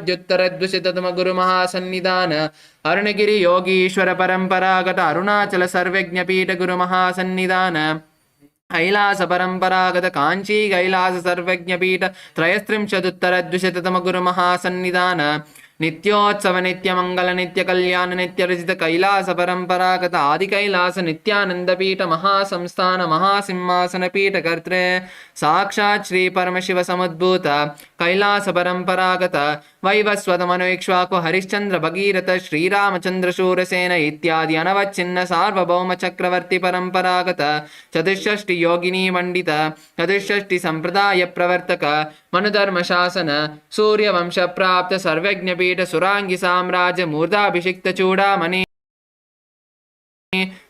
षोडशोत्तरद्विशततम गुरु महासन्निधान अरुणगिरि योगीश्वर परंपरागत अरुणाचल सर्वज्ञपीठ गुरु महासन्निधान कैलास परंपरागत कांची कैलास सर्वज्ञपीठ त्रयस्त्रिंशदुत्तरद्विशततम गुरु महासन्निधान नित्योत्सव नित्य मंगल नित्य कल्याण नित्य रचित कैलास परंपरागत आदि कैलास नित्यानंद पीठ महासंस्थान महासिंहासन पीठ कर्त्रे साक्षात् श्री परमशिव समुद्भूत कैलास परंपरागत वैवस्वत मनोइक्ष्वाकु हरिश्चंद्र भगीरथ श्रीरामचंद्र शूरसेन इत्यादि अनवच्छिन्न सार्वभौम चक्रवर्ती परंपरागत चतुष्षष्टि योगिनी मंडित चतुष्षष्टि संप्रदाय प्रवर्तक मनुधर्म शासन सूर्यवंश प्राप्त सर्वज्ञ पीठ सुरांगी साम्राज्य मूर्धाभिषिक्त चूड़ामणि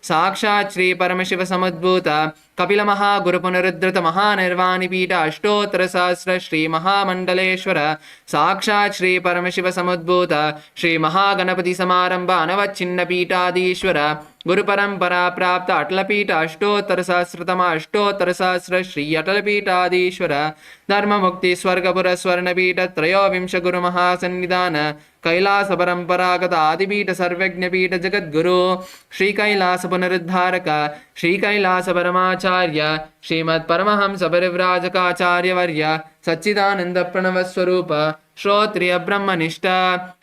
साक्षात् श्री परमशिव समुद्भूत कपिल महागुरु पुनरुद्धृत महानिर्वाणी पीठ अष्टोत्तर सहस्र श्री महामंडलेश्वर साक्षात् श्री परमशिव समुद्भूत श्री महागणपति समारंभ अनवच्छिन्न पीठाधीश्वर गुरु परंपरा प्राप्त अटल पीठ अष्टोत्तर सहस्रतम अष्टोत्तर सहस्र श्री अटल पीठाधीश्वर धर्म मुक्ति स्वर्गपुर स्वर्ण पीठ त्रयोविंश गुरु महासन्निधान कैलास परंपरागत आदिपीठ सर्वज्ञ पीठ जगद्गुरु श्री कैलास पुनरुद्धारक श्री कैलास परमाचार्य श्रीमत् परमहंस परिव्राजकाचार्य वर्य सच्चिदानंद प्रणव स्वरूप श्रोत्रिय ब्रह्मनिष्ठ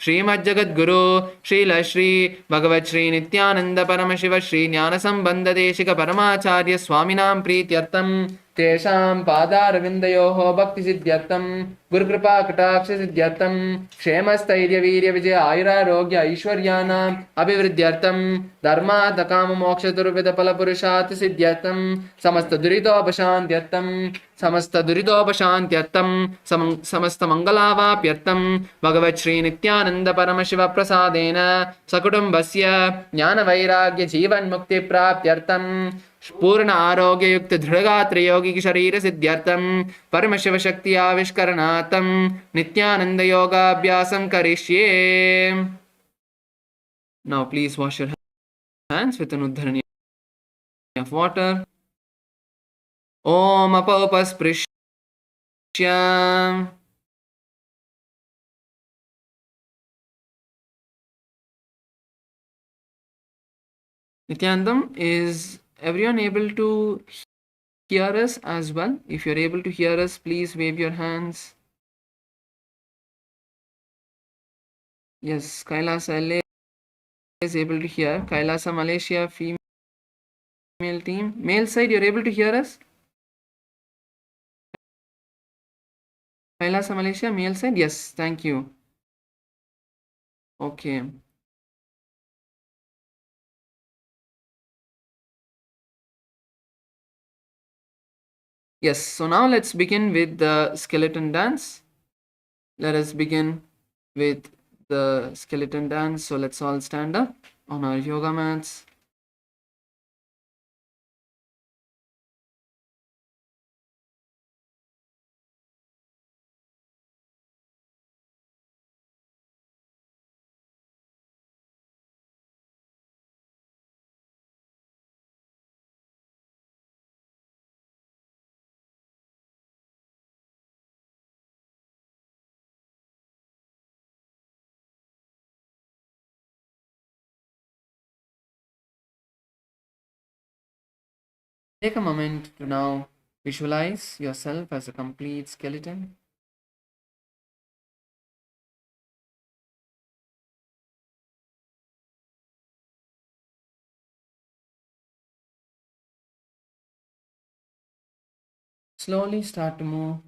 श्रीमज्जगद्गुरु श्रील श्री भगवत श्री नित्यानंद परम शिव श्री ज्ञान संबंध देशिक परमाचार्य स्वामिनां प्रीत्यर्थम तेषां पादारविन्दयोः भक्ति सिद्ध्यर्थम गुरुकृपा कटाक्ष सिद्ध्यर्थम क्षेमस्थैर्य वीर्य विजय आयुरारोग्य ऐश्वर्याणाम् अभिवृद्ध्यर्थम धर्मार्थ काम मोक्ष चतुर्विध फल पुरुषार्थ सिद्ध्यर्थम समस्त दुरितोपशान्त्यर्थम समस्त मंगलावाप्यर्थम भगवत श्री नित्यानंद परम शिव प्रसादेन सकुटुम्बस्य ज्ञान वैराग्य जीवन मुक्ति प्राप्त्यर्थम पूर्ण आरोग्य युक्त दृढ़गात्र योगिक शरीर सिद्ध्यर्थम परम शिव शक्ति आविष्करणार्थम नित्यानंद योगाभ्यासं करिष्ये. Now please wash your hands with an uddharani of water. Om apaupasprishyam Nithyanandam, is everyone able to hear us as well? If you're able to hear us, please wave your hands. Yes, Kailasa LA is able to hear. Kailasa Malaysia female team. Male side, you're able to hear us? Kailasa Malaysia, male side? Yes, thank you. Okay. Yes, so now let's begin with the skeleton dance. Let us begin with the skeleton dance. So let's all stand up on our yoga mats. Take a moment to now visualize yourself as a complete skeleton. Slowly start to move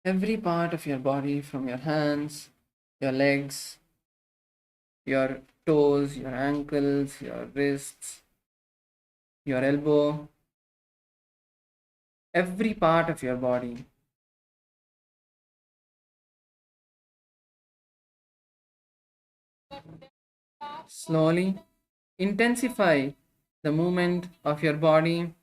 every part of your body, from your hands, your legs, your toes, your ankles, your wrists, your elbow, every part of your body. Slowly intensify the movement of your body.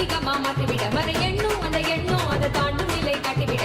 தெய்வீகமா மாற்றிவிட மன எண்ணும் அந்த எண்ணும் அதை தாண்டும் நிலை காட்டிவிட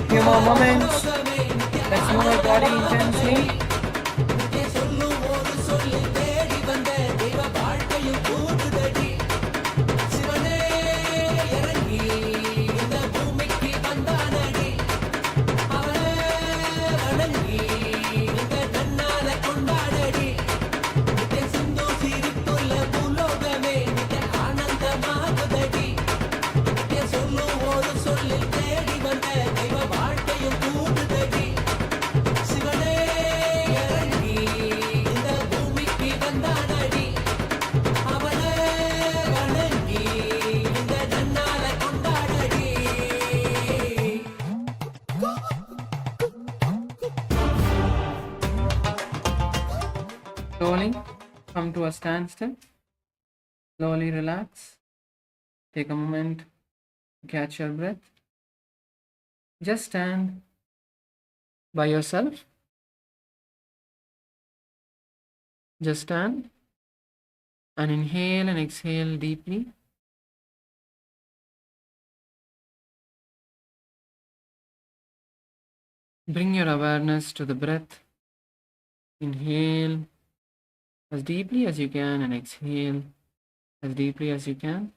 Few more moments. Let's move our body intensely. Slowly come to a standstill. Slowly relax. Take a moment to catch your breath. Just stand by yourself. Just stand and inhale and exhale deeply. Bring your awareness to the breath. Inhale as deeply as you can and exhale as deeply as you can.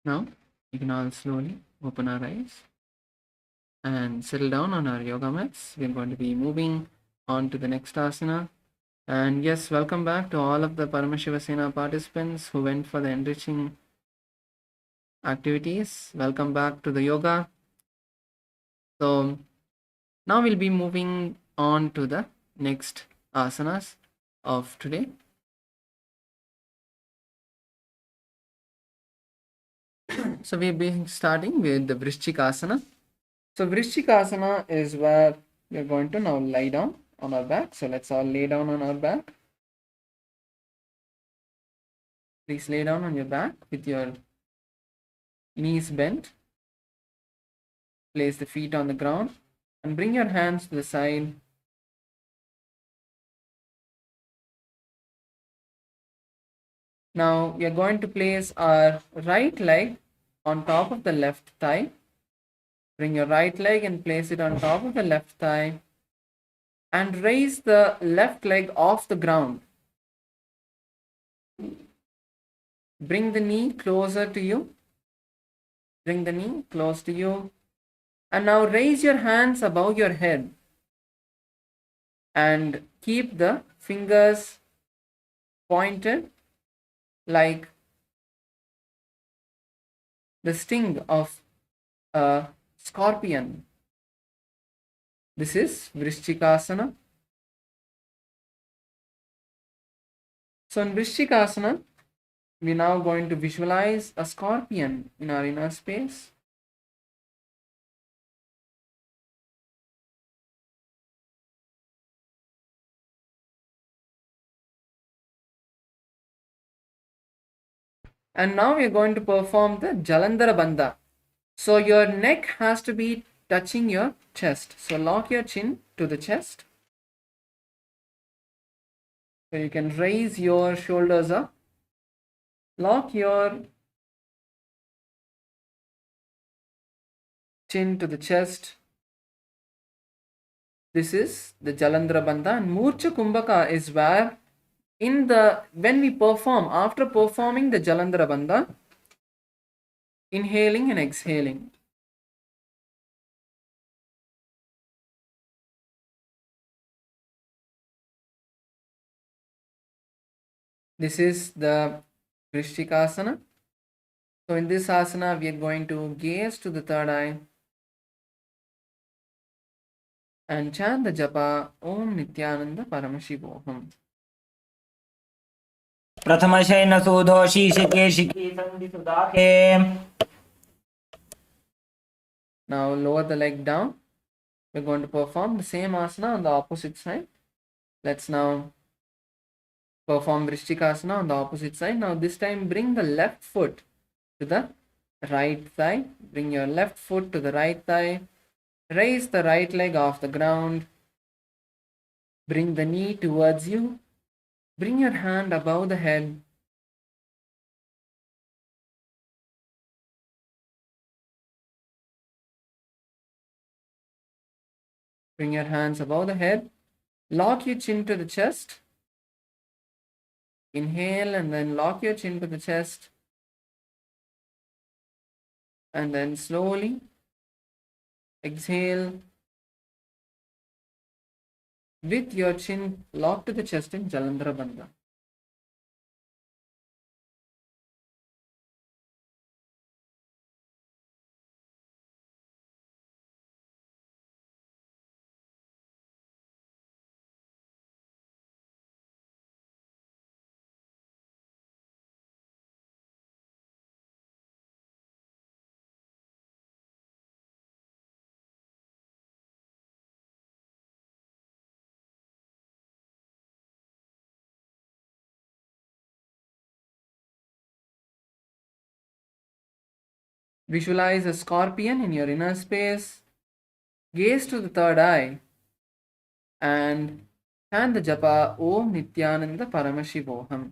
Now, we can all slowly open our eyes and settle down on our yoga mats. We're going to be moving on to the next asana. And yes, welcome back to all of the Paramashivasena participants who went for the enriching activities. Welcome back to the yoga. So, now we'll be moving on to the next asanas of today. So we'll be starting with the Vrishchikasana. So Vrishchikasana is where we're going to now lie down on our back. So let's all lay down on our back. Please lay down on your back with your knees bent. Place the feet on the ground and bring your hands to the side. Now we are going to place our right leg on top of the left thigh. Bring your right leg and place it on top of the left thigh and raise the left leg off the ground. Bring the knee closer to you. Bring the knee close to you. And now raise your hands above your head and keep the fingers pointed like the sting of a scorpion. This is Vrishchikasana. So in Vrishchikasana, we're now going to visualize a scorpion in our inner space. And now we're going to perform the Jalandhara Bandha. So your neck has to be touching your chest. So lock your chin to the chest. So you can raise your shoulders up. Lock your chin to the chest. This is the Jalandhara Bandha. And Murcha Kumbhaka is where when we perform, after performing the Jalandhara Bandha, inhaling and exhaling. This is the Vrishchikasana. So in this asana, we are going to gaze to the third eye and chant the japa Om Nithyananda Paramashivoham. प्रथमशयन सूधो शीशिकेशिकी सन्धिसुदाखे. Now lower the leg down. We're going to perform the same asana on the opposite side. Let's now perform Vrishchikasana on the opposite side. Now this time bring the left foot to the right thigh. Bring your left foot to the right thigh. Raise the right leg off the ground. Bring the knee towards you. Bring your hand above the head. Bring your hands above the head. Lock your chin to the chest. Inhale and then lock your chin to the chest. And then slowly exhale with your chin locked to the chest in Jalandhara Bandha. Visualize a scorpion in your inner space. Gaze to the third eye and chant the japa Om Nithyananda Paramashivoham.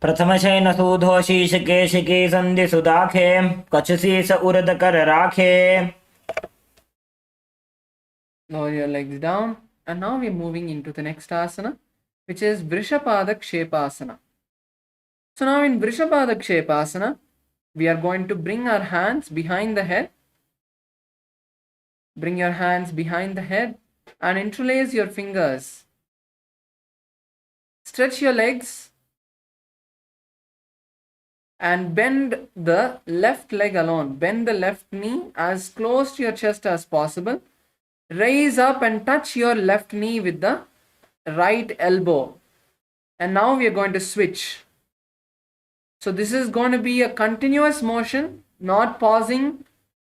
प्रथमशयन सूधो शीशिकेशिकी सन्धिसुदाखे. कच्छसीस उरदकर राखे. Lower your legs down. And now we're moving into the next asana, which is Vrishapada Kshepasana. So now in Vrishapada Kshepasana, we are going to bring our hands behind the head. Bring your hands behind the head and interlace your fingers. Stretch your legs and bend the left leg alone. Bend the left knee as close to your chest as possible. Raise up and touch your left knee with the right elbow. And now we are going to switch. So this is going to be a continuous motion, not pausing.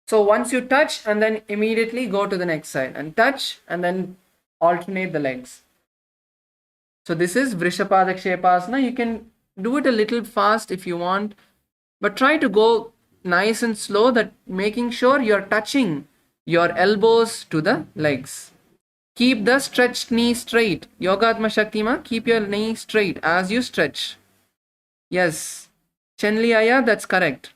So once you touch and then immediately go to the next side and touch and then alternate the legs. So this is Vrishapada Kshepasana. You can do it a little fast if you want, but try to go nice and slow, that making sure you're touching your elbows to the legs. Keep the stretched knee straight. Yogatma Shakti ma, keep your knee straight as you stretch. Yes. Chenliaya, that's correct.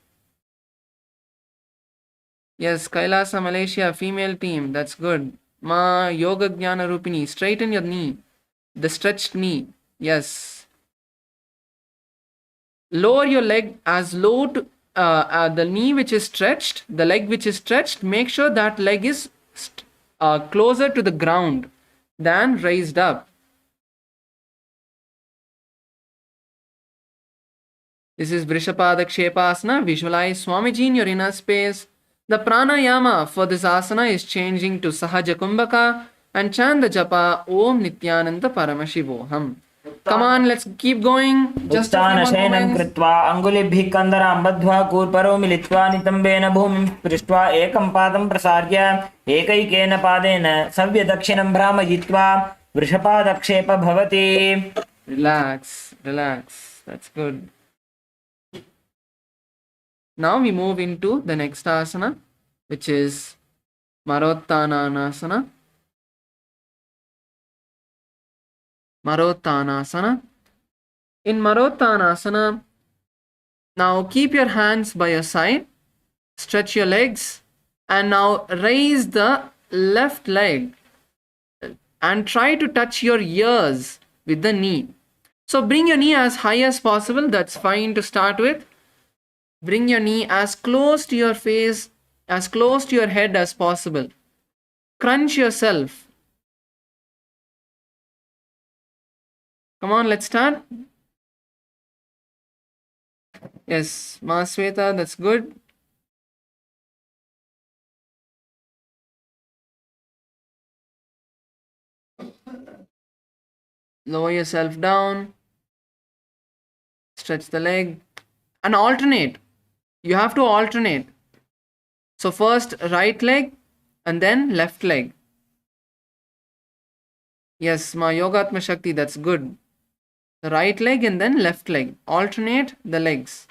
Yes, Kailasa Malaysia female team, that's good. Ma Yoga Jnana Rupini, straighten your knee. The stretched knee. Yes. Lower your leg as low to the knee which is stretched, the leg which is stretched, make sure that leg is closer to the ground than raised up. This is Vrishapada Kshepasana. Visualize Swamiji in your inner space. The pranayama for this asana is changing to Sahaja Kumbhaka and chant the japa Om Nithyananda Paramashivoham. Come on, let's keep going. Just a few more उत्थानशयनं moments. कृत्वा अङ्गुलिभिः कन्दरां बद्ध्वा कूर्परो मिलित्वा नितम्बेन भूमिं स्पृष्ट्वा एकं पादं प्रसार्य एकैकेन पादेन सव्यदक्षिणं भ्रामयित्वा वृषपादक्षेप भवति. Relax, relax. That's good. Now we move into the next asana, which is Marottanasana. Marottanasana. In Marottanasana, now keep your hands by your side, stretch your legs, and now raise the left leg and try to touch your ears with the knee. So bring your knee as high as possible, that's fine to start with. Bring your knee as close to your face, as close to your head as possible. Crunch yourself. Come on, let's start. Yes, Masweta, that's good. Lower yourself down. Stretch the leg. And alternate. You have to alternate. So first right leg and then left leg. Yes, Ma Yogatma Shakti, that's good. The right leg and then left leg. Alternate the legs.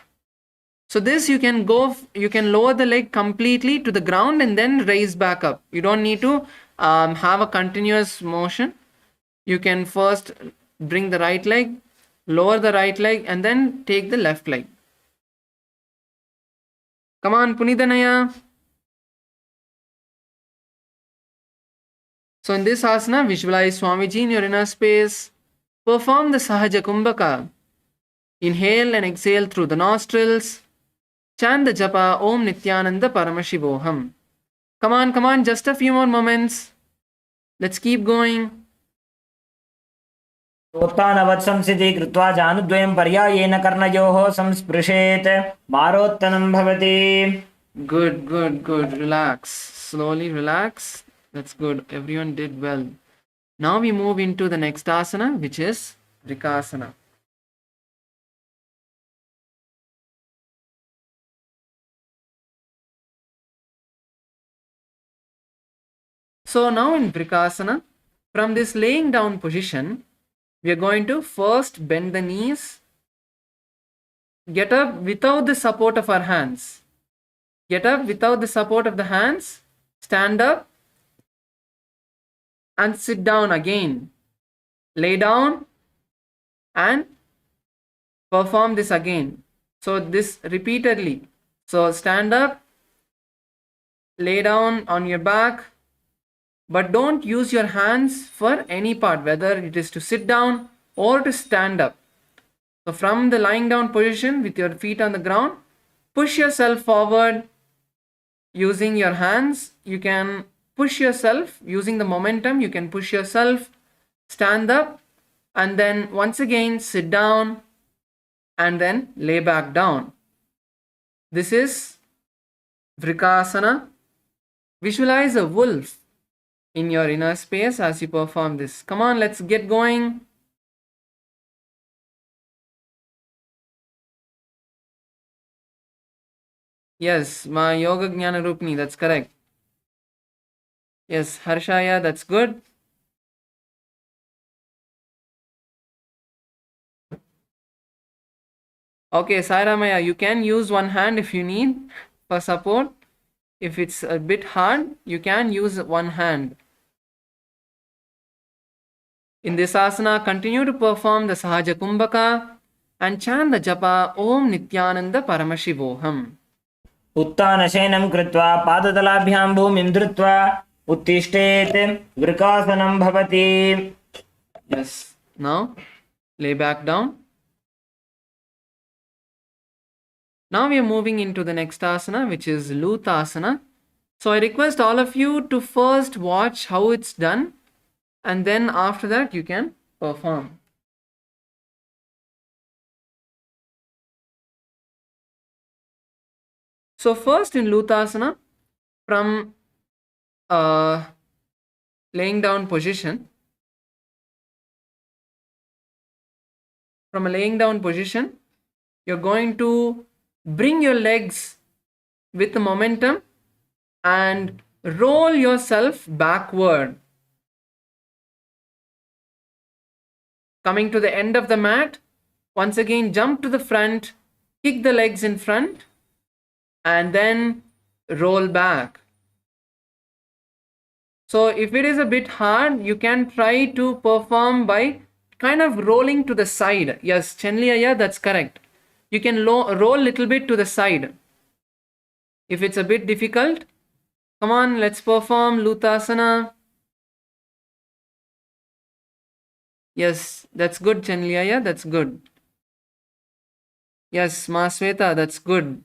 So this you can lower the leg completely to the ground and then raise back up. You don't need to have a continuous motion. You can first bring the right leg, lower the right leg, and then take the left leg. Come on, Punidanaya. So in this asana, visualize Swamiji in your inner space. Perform the Sahaja Kumbhaka. Inhale and exhale through the nostrils. Chant the japa Om Nithyananda Paramashivoham. Come on, just a few more moments. Let's keep going. उत्थानवत् संस्थिति कृत्वा जानुद्वयं पर्यायेन कर्णयोः संस्पृशेत् मारोत्तनं भवति. Good. Relax. Slowly relax. That's good. Everyone did well. Now we move into the next asana, which is Vrikasana. So now in Vrikasana, from this laying down position, we are going to first bend the knees, get up without the support of our hands. Get up without the support of the hands, stand up and sit down again. Lay down and perform this again. So this repeatedly. So stand up, lay down on your back, but don't use your hands for any part, whether it is to sit down or to stand up. So from the lying down position with your feet on the ground, push yourself forward using your hands. You can push yourself using the momentum. You can push yourself, stand up, and then once again sit down and then lay back down. This is Vrikasana. Visualize a wolf in your inner space as you perform this. Come on, let's get going. Yes, Ma Yoga Jnana Rupini, that's correct. Yes, Harshaya, that's good. Okay, Sairamaya, you can use one hand if you need. for support. If it's a bit hard, you can use one hand. In this asana, continue to perform the Sahaja Kumbhaka and chant the japa Om Nithyananda Paramashivoham. उत्थानशयनं कृत्वा पादतलाभ्यां भूमिं धृत्वा उत्तिष्ठेत् वृकासनं भवति. Yes. Now, lay back down. Now we are moving into the next asana, which is Lutasana. So I request all of you to first watch how it's done, and then after that you can perform. So first in Lutasana, from laying down position, you're going to bring your legs with the momentum and roll yourself backward. Coming to the end of the mat, once again jump to the front, kick the legs in front, and then roll back. So if it is a bit hard, you can try to perform by kind of rolling to the side. Yes, Chenliya, that's correct. You can roll little bit to the side. If it's a bit difficult, come on, let's perform Lutasana. Yes, that's good, Chenliya, that's good. Yes, Ma Sweta, that's good.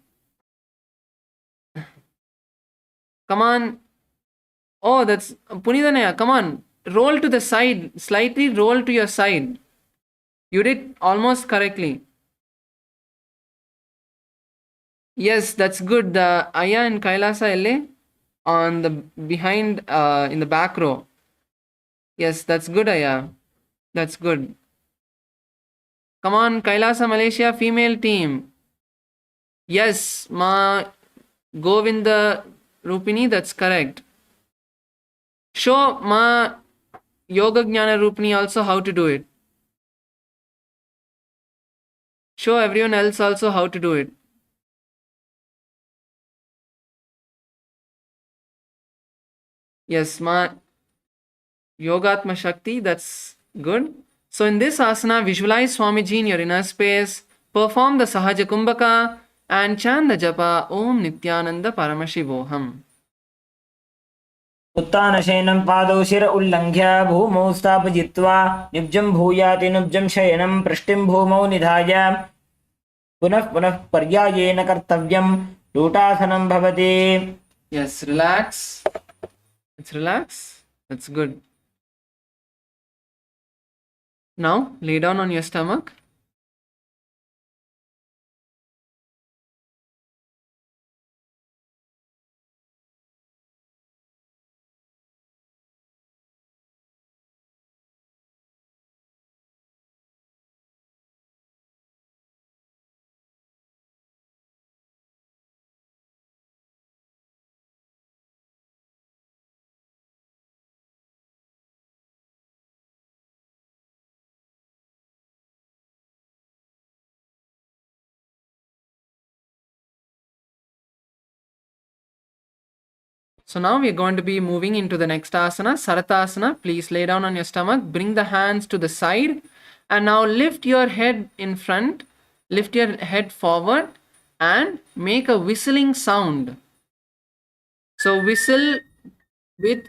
Come on. Oh, that's Punidanaya, come on. Roll to the side, slightly roll to your side. You did almost correctly. Yes, that's good. Aya and Kailasa LA on the behind in the back row. Yes, that's good, Aya. That's good. Come on, Kailasa Malaysia female team. Yes, Ma Govinda Rupini, that's correct. Show Ma Yoga Jnana Rupini also how to do it. Show everyone else also how to do it. Yes, Ma Yogatma Shakti, that's good. So in this asana, visualize Swamiji in your inner space, perform the Sahaja Kumbhaka and chant the japa Om Nithyananda Paramashivoham. उत्थानशयनं पादौ शिर उल्लङ्घ्य भूमौ स्थापयित्वा निब्जं भूयाति नुब्जं शयनं पृष्टिं भूमौ निधाय पुनः पुनः पर्यायेन कर्तव्यं लूटासनं भवति. Yes, relax. Let's relax. That's good. Now lay down on your stomach. So now we're going to be moving into the next asana, Saratasana. Please lay down on your stomach, bring the hands to the side, and now lift your head in front, lift your head forward, and make a whistling sound. So whistle with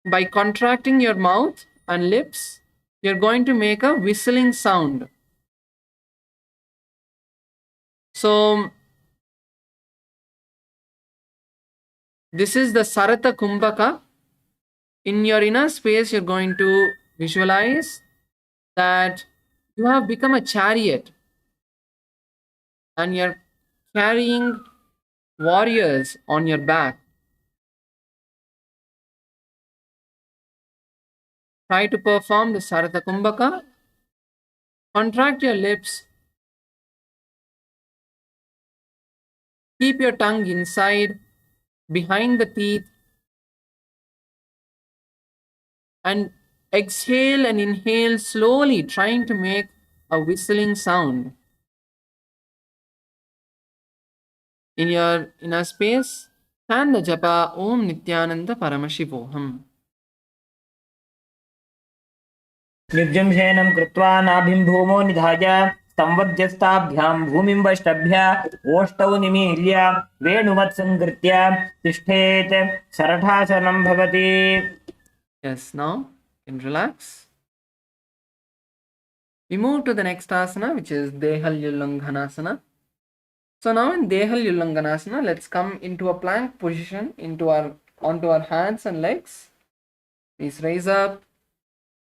by contracting your mouth and lips, you're going to make a whistling sound. So this is the Sarata Kumbhaka. In your inner space, you're going to visualize that you have become a chariot and you're carrying warriors on your back. Try to perform the Sarata Kumbhaka. Contract your lips. Keep your tongue inside, behind the teeth, and exhale and inhale slowly, trying to make a whistling sound. In your inner space, chant the japa Om Nithyananda Paramashivoham. निर्जंशयनं कृत्वा नाभिं भूमो निधाय संवध्यस्ताभ्यां भूमिं वष्टभ्य ओष्ठौ निमील्य वेणुमत्सङ्कृत्य तिष्ठेत् सरठासनं भवति. Yes, now you can relax. We move to the next asana, which is Dehalyulanghanasana. So now in Dehalyulanghanasana, let's come into a plank position onto our hands and legs. Please raise up,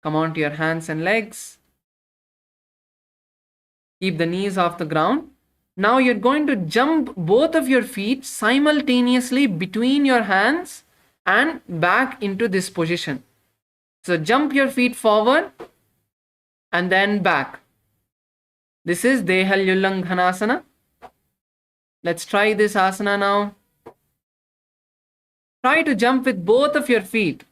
come onto your hands and legs. Keep the knees off the ground. Now you're going to jump both of your feet simultaneously between your hands and back into this position. So jump your feet forward and then back. This is Dehalyulanghanasana. Let's try this asana now. Try to jump with both of your feet.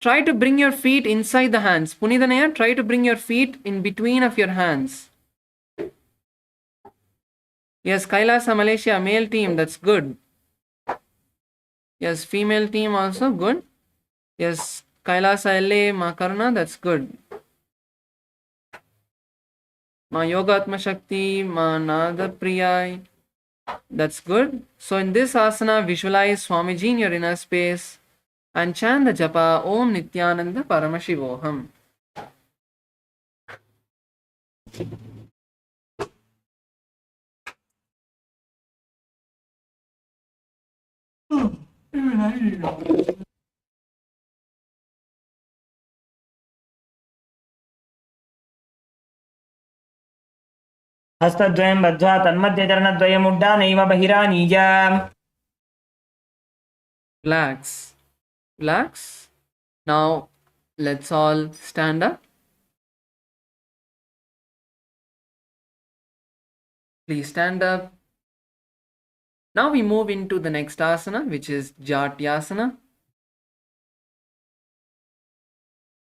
Try to bring your feet inside the hands. Punidanaya, try to bring your feet in between of your hands. Yes, Kailasa Malaysia, male team, that's good. Yes, female team also good. Yes, Kailasa LA, Ma Karuna, that's good. Ma Yogatma Shakti, Ma Nada Priyai, that's good. So in this asana, visualize Swamiji in your inner space and chant the japa Om Nithyananda Paramashivoham. हस्तद्वयं बद्ध्वा तन्मध्यचरणद्वयमुड्डानैव बहिरानीय. Relax. Relax. Now let's all stand up. Please stand up. Now we move into the next asana, which is Jatyasana.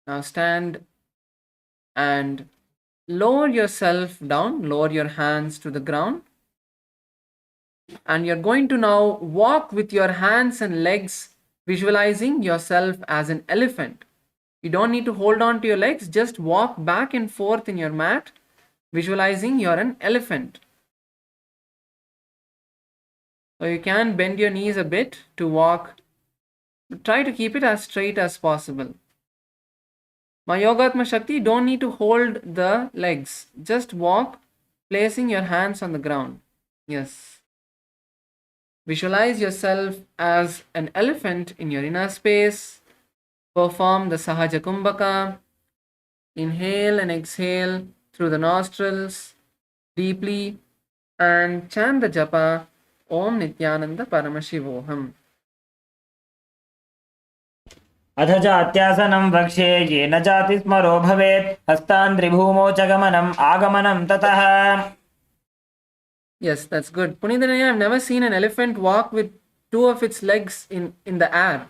Now stand and lower yourself down, lower your hands to the ground. And you're going to now walk with your hands and legs, visualizing yourself as an elephant. You don't need to hold on to your legs, just walk back and forth in your mat, visualizing you're an elephant. So you can bend your knees a bit to walk, but try to keep it as straight as possible. My Yogatma Shakti, you don't need to hold the legs, just walk, placing your hands on the ground. Yes. Visualize yourself as an elephant in your inner space. Perform the Sahaja Kumbhaka. Inhale and exhale through the nostrils deeply and chant the japa Om Nithyananda Paramashivoham. अथ जात्यासनं वक्ष्ये येन जातिस्मरो भवेत् हस्तान्द्रिभूमौ च गमनम् आगमनं ततः. Yes, that's good. Punithanaya, I've never seen an elephant walk with two of its legs in the air.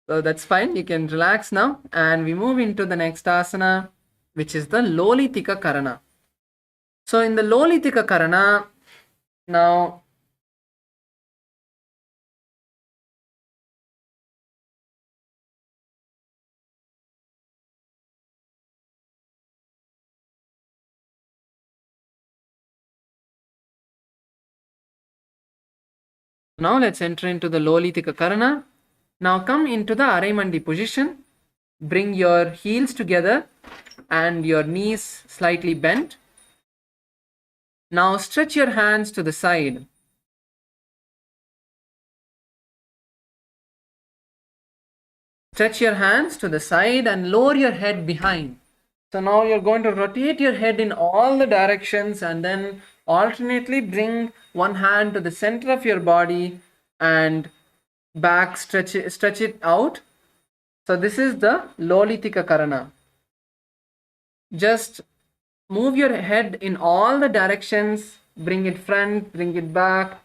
So that's fine. You can relax now. And we move into the next asana, which is the Lolitika Karana. So in the Lolitika Karana, now let's enter into the Lolitika Karana. Now come into the Araimandi position. Bring your heels together and your knees slightly bent. Now stretch your hands to the side. Stretch your hands to the side and lower your head behind. So now you're going to rotate your head in all the directions and then alternately bring one hand to the center of your body and back, stretch it out. So this is the Lolitika Karana. Just move your head in all the directions, bring it front, bring it back.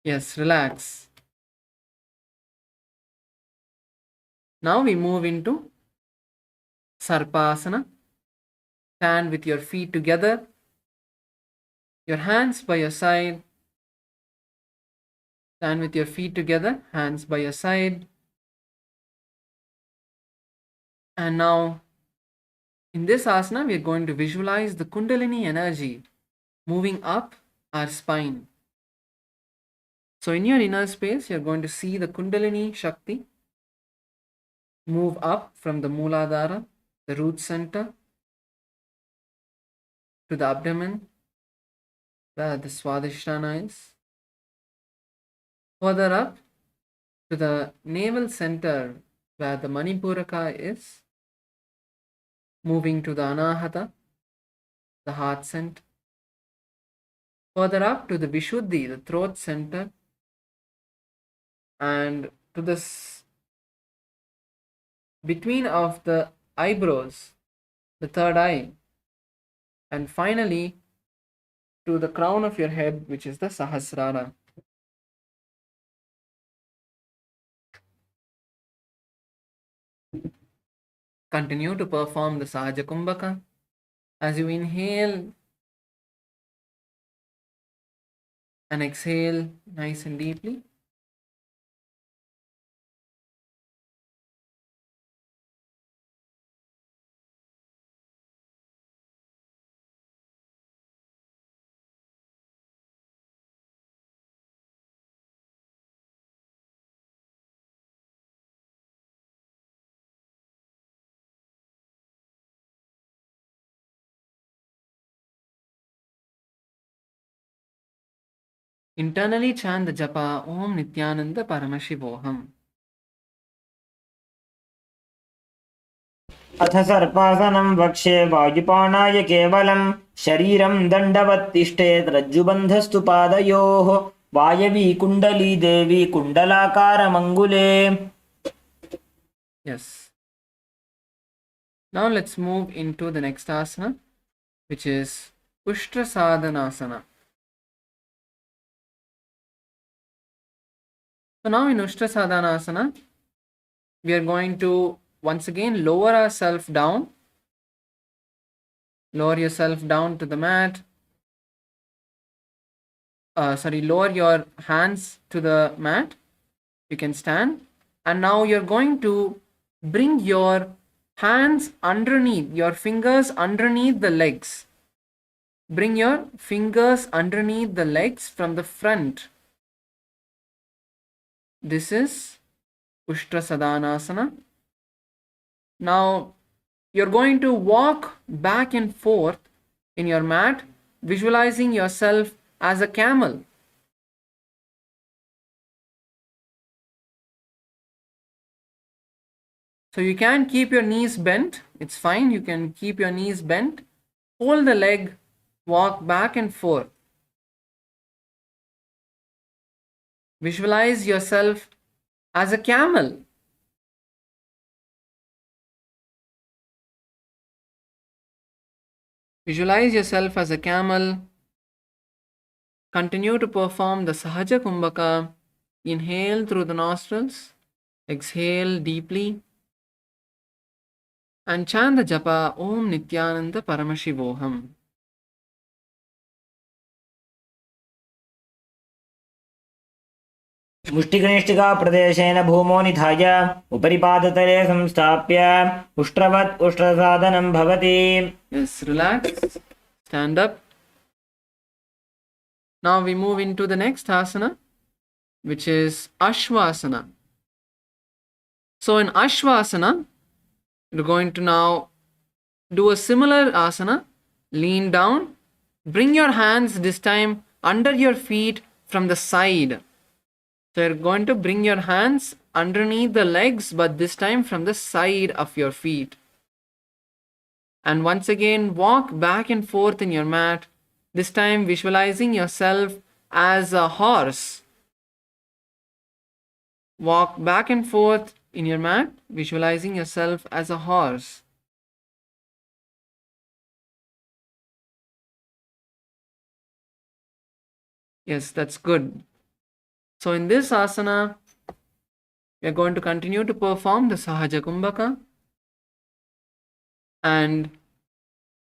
Yes, relax. Now we move into Sarpasana. Stand with your feet together, your hands by your side. Stand with your feet together, hands by your side. And now, in this asana, we are going to visualize the Kundalini energy moving up our spine. So, in your inner space, you're going to see the Kundalini Shakti move up from the Mooladhara, the root center, to the abdomen, where the Swadhisthana is. Further up to the navel center, where the Manipuraka is. Moving to the Anahata, the heart center. Further up to the Vishuddhi, the throat center. And to this between of the eyebrows, the third eye, and finally to the crown of your head, which is the Sahasrara. Continue to perform the Sahaja Kumbhaka. As you inhale and exhale nice and deeply. Internally chant the japa Om Nithyananda Paramashivoham. अथ सर्पासनं वक्ष्ये वायुपाणाय केवलं शरीरं दण्डवत् तिष्ठेत् रज्जुबन्धस्तु पादयोः वायवी कुण्डली देवी कुण्डलाकारमङ्गुले. Yes. Now let's move into the next asana, which is Ushtra Sadhanasana. So now in Ushtra Sadhanasana, we are going to once again lower ourselves down. Lower yourself down to the mat. Lower your hands to the mat. You can stand. And now you're going to bring your hands underneath, your fingers underneath the legs. Bring your fingers underneath the legs from the front. This is Ushtra Sadhanasana. Now you're going to walk back and forth in your mat, visualizing yourself as a camel. So you can keep your knees bent. It's fine. You can keep your knees bent. Hold the leg, walk back and forth. Visualize yourself as a camel. Visualize yourself as a camel. Continue to perform the Sahaja Kumbhaka. Inhale through the nostrils. Exhale deeply. And chant the japa Om Nithyananda Paramashivoham. मुष्टिकनिष्ठिका प्रदेशेन भूमौ निधाय उपरि पादतले संस्थाप्य उष्ट्रवत् उष्ट्रसाधनं भवति. Yes, relax. Stand up. Now we move into the next asana, which is Ashwasana. So in Ashwasana, we're going to now do a similar asana. Lean down. Bring your hands this time under your feet from the side. So you're going to bring your hands underneath the legs, but this time from the side of your feet. And once again, walk back and forth in your mat, this time visualizing yourself as a horse. Walk back and forth in your mat, visualizing yourself as a horse. Yes, that's good. So in this asana, we are going to continue to perform the Sahaja Kumbhaka and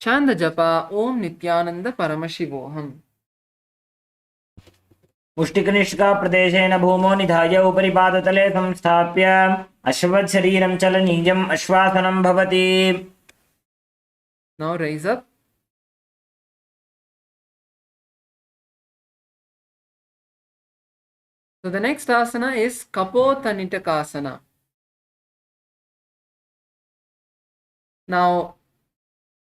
chant the japa Om Nithyananda Paramashivoham. मुष्टिकनिष्का प्रदेशेन भूमो निधाय उपरि पादतले संस्थाप्य अश्वत् शरीरं चलनीयम् अश्वासनं भवति. Now raise up. So the next asana is Kapotanitakasana. Now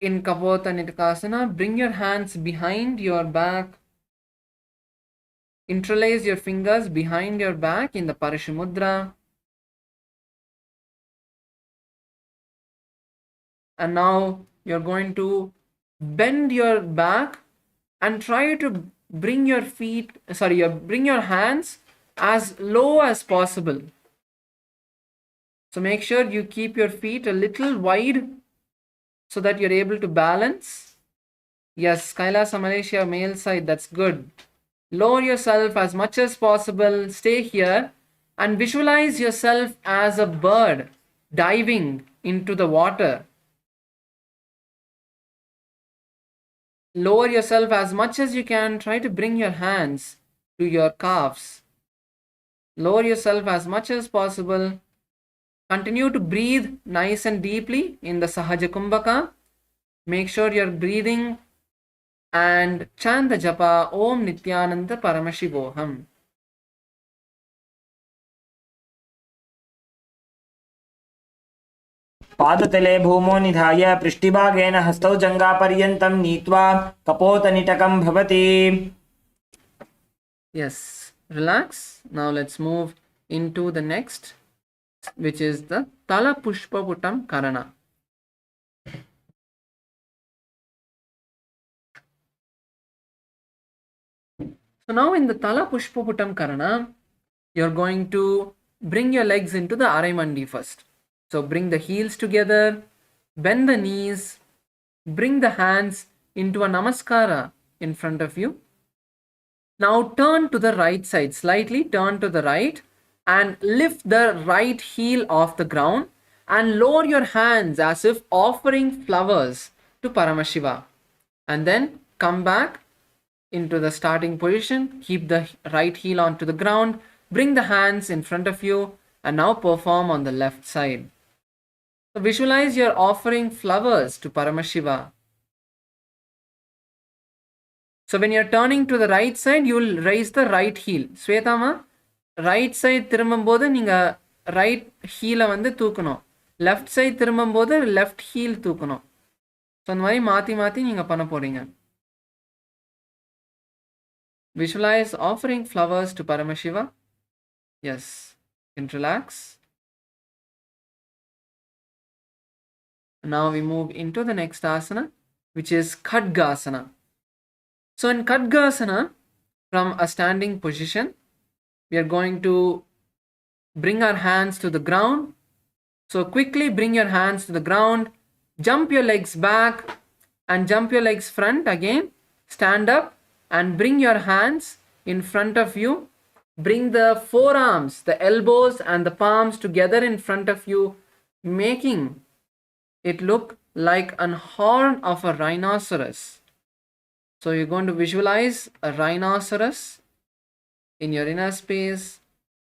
in Kapotanitakasana, bring your hands behind your back. Interlace your fingers behind your back in the Parishamudra. And now you're going to bend your back and try to bring your bring your hands as low as possible. So make sure you keep your feet a little wide so that you're able to balance. Yes, Kailasa Malaysia male side, that's good. Lower yourself as much as possible, stay here and visualize yourself as a bird diving into the water. Lower yourself as much as you can, try to bring your hands to your calves. Lower yourself as much as possible. Continue to breathe nice and deeply in the Sahaja Kumbhaka. Make sure you're breathing and chant the japa Om Nithyananda Paramashivoham. पादतले भूमो निधाय पृष्ठभागेन हस्तौ जङ्घापर्यन्तं नीत्वा कपोतनिटकं भवति. Yes, relax. Now let's move into the next, which is the Tala Pushpa Putam Karana. So now in the Tala Pushpa Putam Karana, you're going to bring your legs into the Araimandi first. So bring the heels together, bend the knees, bring the hands into a Namaskara in front of you. Now turn to the right side, slightly turn to the right and lift the right heel off the ground and lower your hands as if offering flowers to Paramashiva. And then come back into the starting position, keep the right heel onto the ground, bring the hands in front of you and now perform on the left side. So visualize you're offering flowers to Paramashiva. So when you're turning to the right side, you will raise the right heel. Svetama, right side திரும்பும்போது நீங்க right heel வந்து தூக்கணும். Left side திரும்பும்போது left heel தூக்கணும். So அந்த மாதிரி மாத்தி மாத்தி நீங்க பண்ண போறீங்க. Visualize offering flowers to Paramashiva. Yes, you can relax. Now we move into the next asana, which is Khadgasana. So in Khadgasana, from a standing position, we are going to bring our hands to the ground. So quickly bring your hands to the ground, jump your legs back and jump your legs front again. Stand up and bring your hands in front of you. Bring the forearms, the elbows and the palms together in front of you, making it look like an horn of a rhinoceros. So you're going to visualize a rhinoceros in your inner space.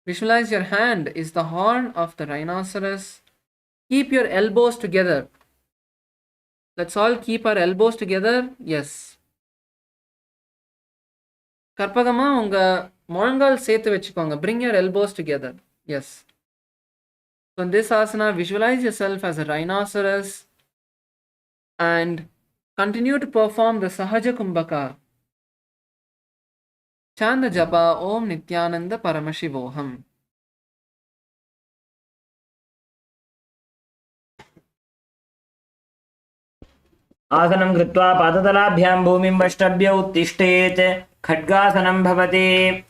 Visualize your hand is the horn of the rhinoceros. Keep your elbows together. Let's all keep our elbows together. Yes. Karpagama unga morangal sethu vechukonga. Bring your elbows together. Yes. So in this asana, visualize yourself as a rhinoceros and continue to perform the Sahaja Kumbhaka. Chant the japa Om Nithyananda Paramashivoham. आसनं कृत्वा पादतलाभ्यां भूमिं वष्टभ्य उत्तिष्ठेत्. खड्गासनं भवति.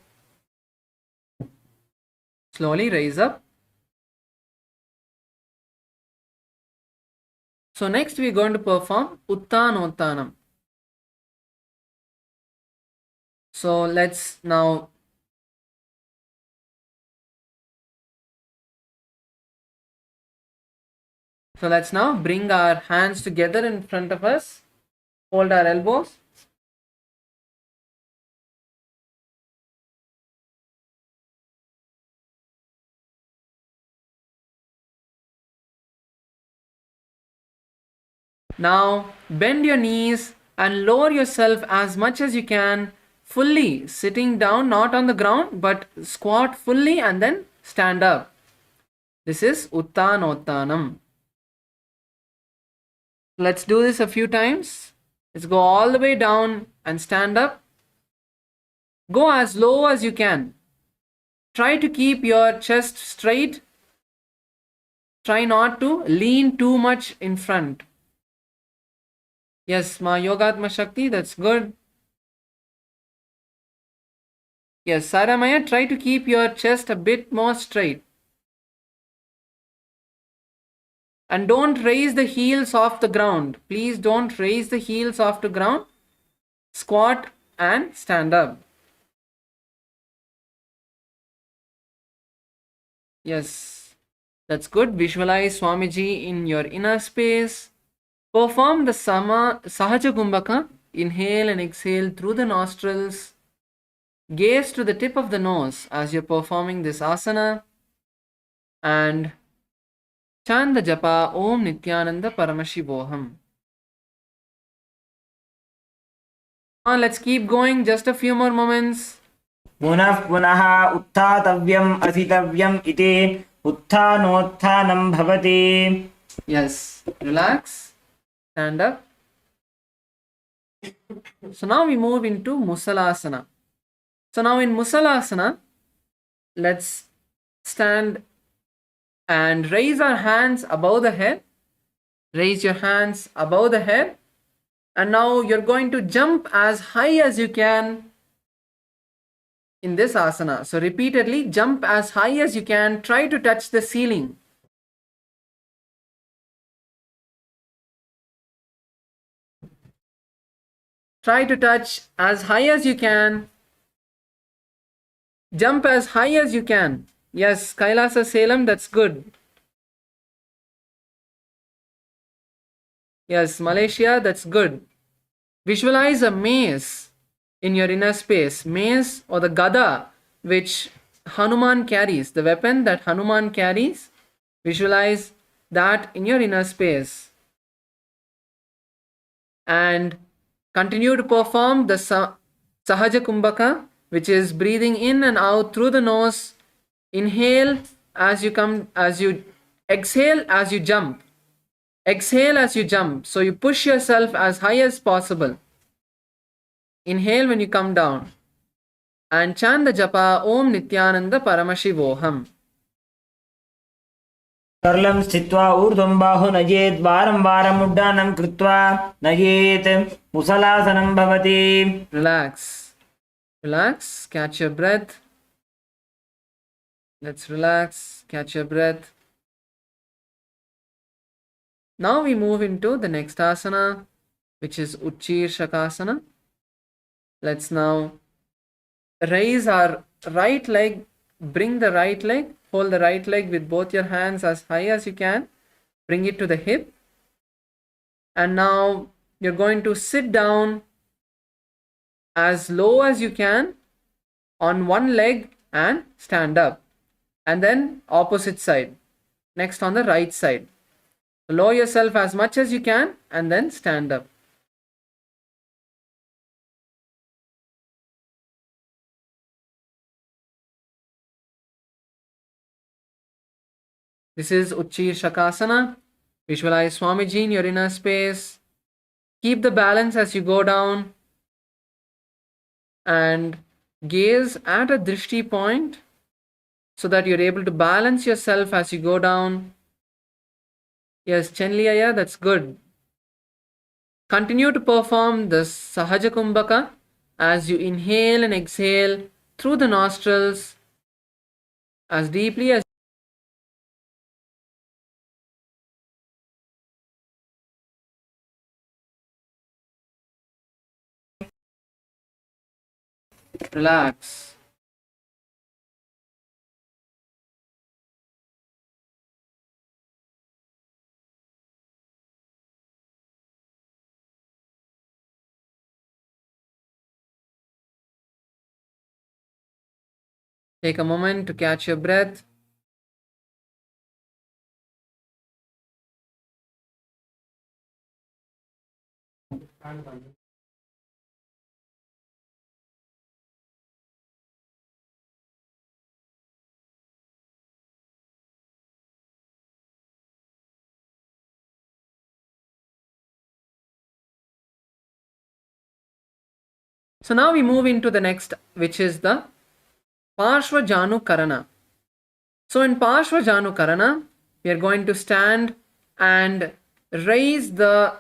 Slowly raise up. So next we are going to perform Uttanottanam. So let's now So let's now bring our hands together in front of us. Hold our elbows. Now bend your knees and lower yourself as much as you can, fully sitting down, not on the ground, but squat fully and then stand up. This is Uttanottanam. Let's do this a few times. Let's go all the way down and stand up. Go as low as you can. Try to keep your chest straight. Try not to lean too much in front. Yes, Ma Yogatma Shakti, that's good. Yes, Saramaya, try to keep your chest a bit more straight. And don't raise the heels off the ground. Please don't raise the heels off the ground. Squat and stand up. Yes, that's good. Visualize Swamiji in your inner space. Perform the Sahaja Kumbhaka. Inhale and exhale through the nostrils. Gaze to the tip of the nose as you're performing this asana. And chant the japa Om Nithyananda Paramashivoham. Now let's keep going. Just a few more moments. पुनः पुनः उत्थातव्यम् असितव्यम् इति उत्थानोत्थानं भवति. Yes, relax, stand up. So now we move into Musalasana. So now in Musalasana, let's stand and raise our hands above the head. Raise your hands above the head. And now you're going to jump as high as you can in this asana. So repeatedly jump as high as you can. Try to touch the ceiling. Try to touch as high as you can. Jump as high as you can. Yes, Kailasa Salem, that's good. Yes, Malaysia, that's good. Visualize a mace in your inner space. Mace or the gada which Hanuman carries, the weapon that Hanuman carries. Visualize that in your inner space. And continue to perform the Sahaja Kumbhaka, which is breathing in and out through the nose. Inhale as you exhale as you jump. Exhale as you jump. So you push yourself as high as possible. Inhale when you come down. And chant the japa Om Nithyananda Paramashivoham. सरलं स्थित्वा ऊर्ध्वं बाहु नयेत् वारं वारम् उड्डानं कृत्वा नयेत् मुसलासनं भवति. Relax. Relax. Catch your breath. Let's relax. Catch your breath. Now we move into the next asana, which is Uchir Shakasana. Let's now raise our right leg. Bring the right leg. Hold the right leg with both your hands as high as you can. Bring it to the hip. And now you're going to sit down as low as you can on one leg and stand up. And then opposite side. Next on the right side. Lower yourself as much as you can and then stand up. This is Uchir Shakasana. Visualize Swamiji in your inner space. Keep the balance as you go down. And gaze at a drishti point so that you're able to balance yourself as you go down. Yes, Chenliyaya, that's good. Continue to perform the Sahaja Kumbhaka as you inhale and exhale through the nostrils as deeply as relax. Take a moment to catch your breath. So now we move into the next, which is the Parshva Janu Karana. So in Parshva Janu Karana, we are going to stand and raise the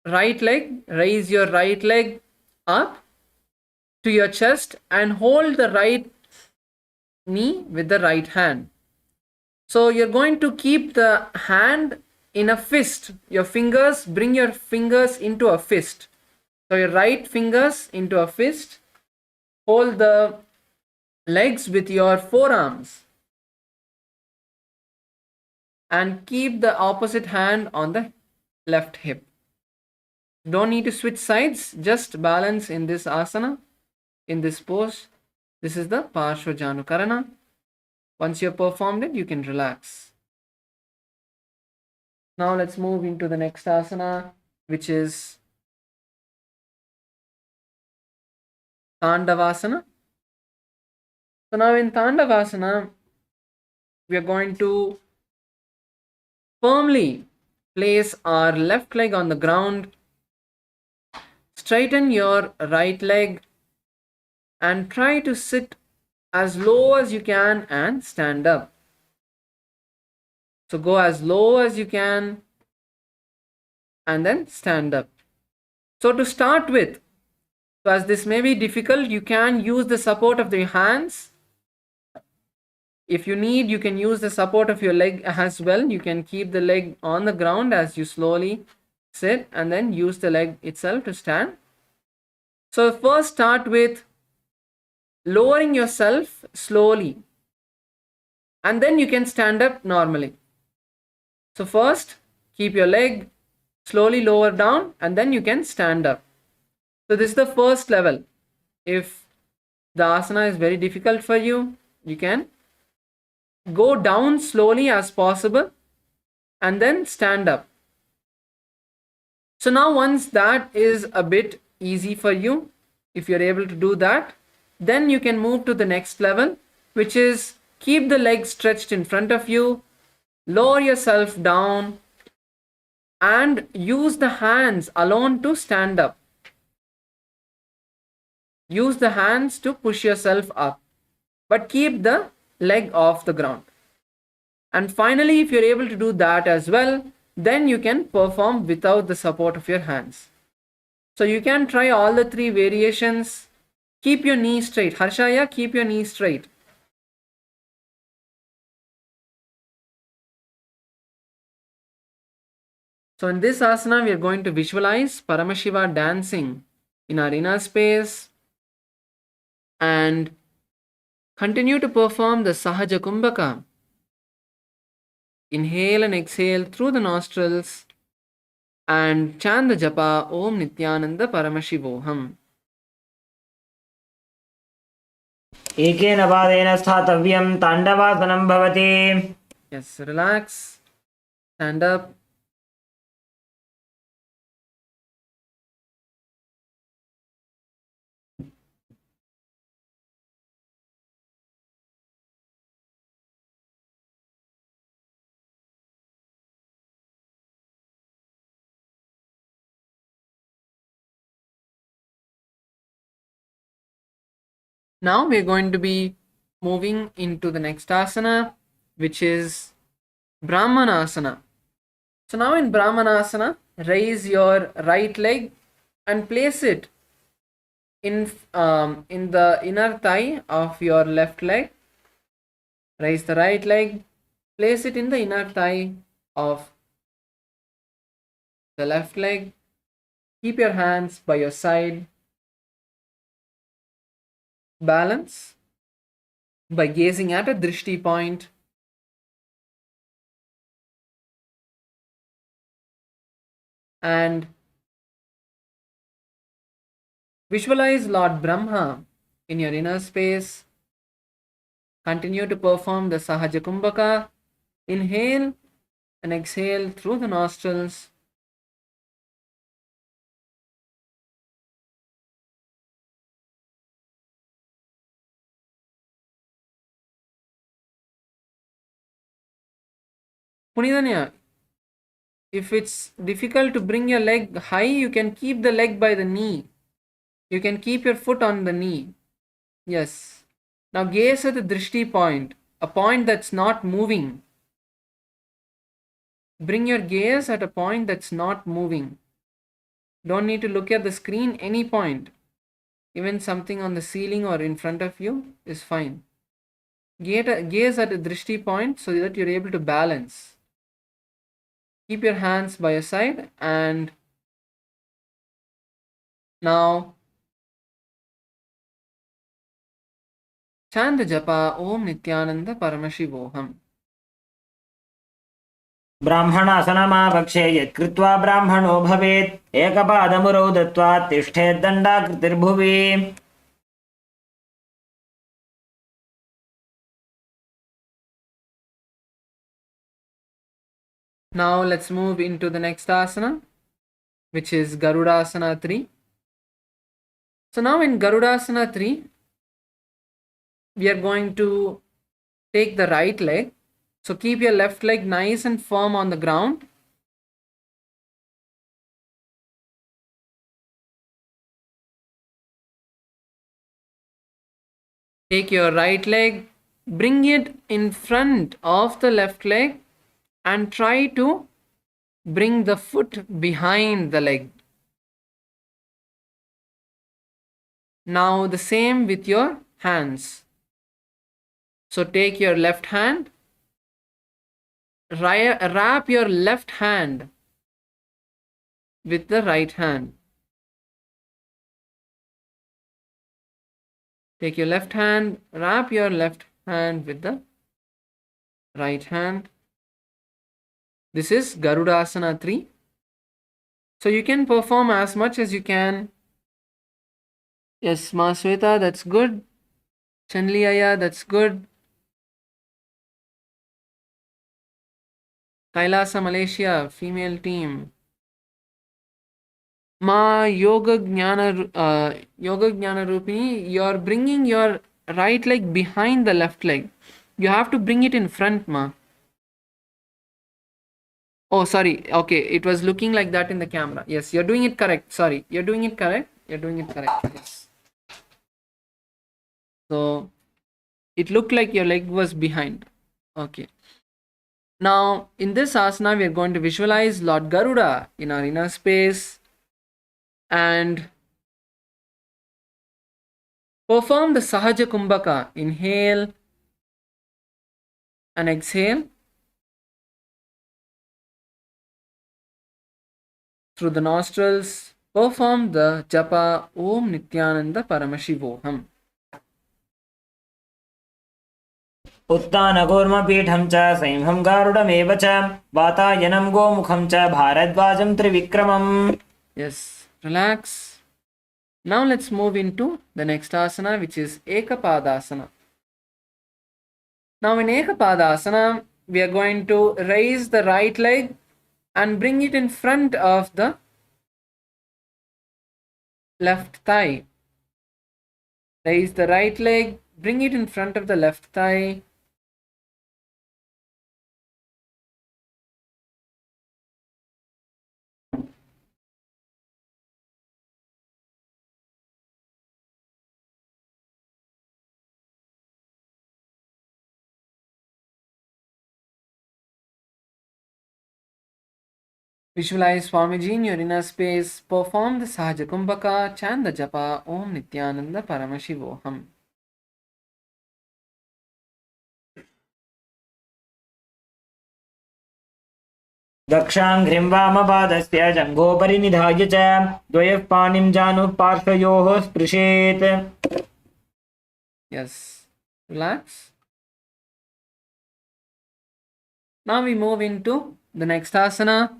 right leg, raise your right leg up to your chest and hold the right knee with the right hand. So you're going to keep the hand in a fist. Your fingers, bring your fingers into a fist. So your right fingers into a fist. Hold the legs with your forearms. And keep the opposite hand on the left hip. Don't need to switch sides. Just balance in this asana, in this pose. This is the Parshva Janu Karana. Once you have performed it, you can relax. Now let's move into the next asana, which is Tandavasana. So now in Tandavasana, we are going to firmly place our left leg on the ground. Straighten your right leg and try to sit as low as you can and stand up. So go as low as you can and then stand up. So to start with, so as this may be difficult, you can use the support of the hands. If you need, you can use the support of your leg as well. You can keep the leg on the ground as you slowly sit and then use the leg itself to stand. So first start with lowering yourself slowly and then you can stand up normally. So first keep your leg slowly lower down and then you can stand up. So this is the first level. If the asana is very difficult for you, you can go down slowly as possible and then stand up. So now once that is a bit easy for you, if you're able to do that, then you can move to the next level, which is keep the legs stretched in front of you, lower yourself down and use the hands alone to stand up. Use the hands to push yourself up, but keep the leg off the ground. And finally, if you're able to do that as well, then you can perform without the support of your hands. So you can try all the three variations. Keep your knee straight. Harshaya, keep your knee straight. So in this asana, we are going to visualize Paramashiva dancing in our inner space and continue to perform the Sahaja Kumbhaka. Inhale and exhale through the nostrils and chant the japa Om Nithyananda Paramashivoham. एकेन पादेन स्थातव्यं ताण्डवासनं भवति. Yes, relax, stand up. Now we're going to be moving into the next asana, which is Brahmanasana. So now in Brahmanasana, raise your right leg and place it in the inner thigh of your left leg. Raise the right leg, place it in the inner thigh of the left leg. Keep your hands by your side. Balance by gazing at a drishti point. And visualize Lord Brahma in your inner space. Continue to perform the Sahaja Kumbhaka. Inhale and exhale through the nostrils. Punidanya, if it's difficult to bring your leg high, you can keep the leg by the knee. You can keep your foot on the knee. Yes. Now gaze at the drishti point, a point that's not moving. Bring your gaze at a point that's not moving. Don't need to look at the screen, any point. Even something on the ceiling or in front of you is fine. Gaze at a drishti point so that you're able to balance. Keep your hands by your side and now chant the japa Om Nithyananda Paramashivoham. ब्राह्मणासनमाभक्षे यत्कृत्वा ब्राह्मणो भवेत् एकपादमुरौ दत्त्वा तिष्ठेद्दण्डाकृतिर्भुवि Now let's move into the next asana, which is Garudasana 3. So now in Garudasana 3, we are going to take the right leg. So keep your left leg nice and firm on the ground. Take your right leg, bring it in front of the left leg and try to bring the foot behind the leg. Now the same with your hands. So take your left hand, wrap your left hand with the right hand. Take your left hand, wrap your left hand with the right hand. This is Garudasana 3. So you can perform as much as you can. Yes, Ma Sweta, that's good. Chanliyaya, that's good. Kailasa Malaysia, female team. Ma Yoga Jnana Rupini, you're bringing your right leg behind the left leg. You have to bring it in front, Ma. Oh, sorry. Okay, it was looking like that in the camera. Yes, you're doing it correct. Sorry, you're doing it correct. You're doing it correct. Yes. So it looked like your leg was behind. Okay. Now in this asana, we are going to visualize Lord Garuda in our inner space and perform the Sahaja Kumbhaka. Inhale and exhale through the nostrils. Perform the japa Om Nithyananda Paramashivoham. उत्तानकूर्मपीठं च सैंहं गारुडमेव च वातायनं गोमुखं च भारद्वाजं त्रिविक्रमम्. Yes, relax. Now let's move into the next asana, which is Ekapadasana. Now in Ekapadasana, we are going to raise the right leg and bring it in front of the left thigh. Raise the right leg, bring it in front of the left thigh. Visualize Swamiji in your inner space. Perform the Sahaja Kumbhaka. Chant the japa Om Nithyananda Paramashivoham. दक्षाङ्घ्रिं वामपादस्य जङ्घोपरि निधाय च द्वयः पाणिं जानुः पार्श्वयोः स्पृशेत्. Yes, relax. Now we move into the next asana,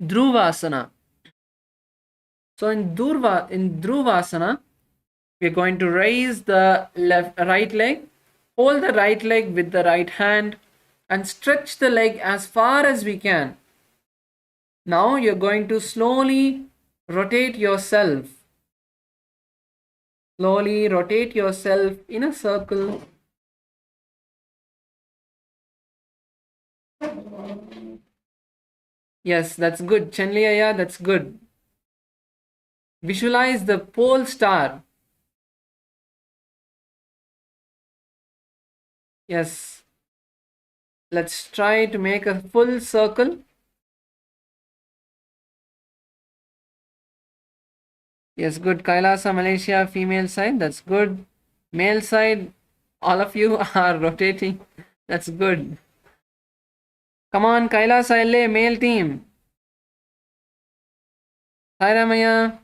Dhruvasana. So in Dhruvasana, we're going to raise the right leg, hold the right leg with the right hand, and stretch the leg as far as we can. Now you're going to slowly rotate yourself. Slowly rotate yourself in a circle. Yes, that's good. Chenliyaya, that's good. Visualize the pole star. Yes. Let's try to make a full circle. Yes, good. Kailasa, Malaysia, female side. That's good. Male side, all of you are rotating. That's good. Come on, Kailasa LA, male team. Hi, Ramaya.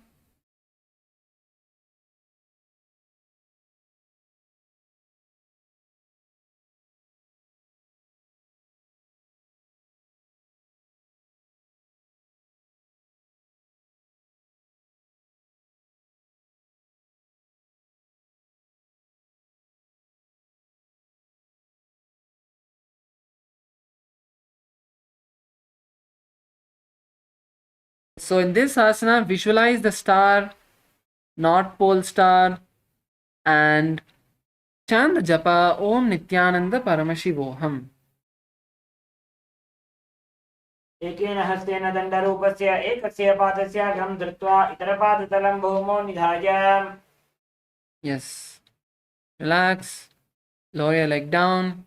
So in this asana, visualize the star, North Pole star, and chant the japa Om Nithyananda Paramashivoham. एकेन हस्तेन दण्डरूपस्य एकस्य पादस्य अग्रं धृत्वा इतरपादतलं भूमौ निधाय. Yes. Relax. Lower your leg down.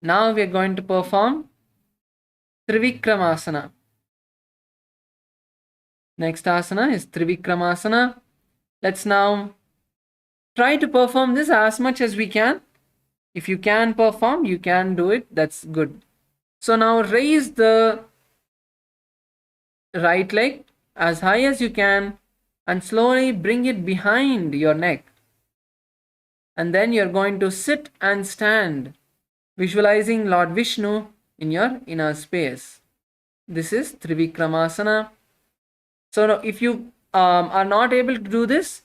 Now we are going to perform Trivikramasana. Next asana is Trivikramasana. Let's now try to perform this as much as we can. If you can perform, you can do it. That's good. So now raise the right leg as high as you can and slowly bring it behind your neck. And then you're going to sit and stand, visualizing Lord Vishnu in your inner space. This is Trivikramasana. So now if you are not able to do this,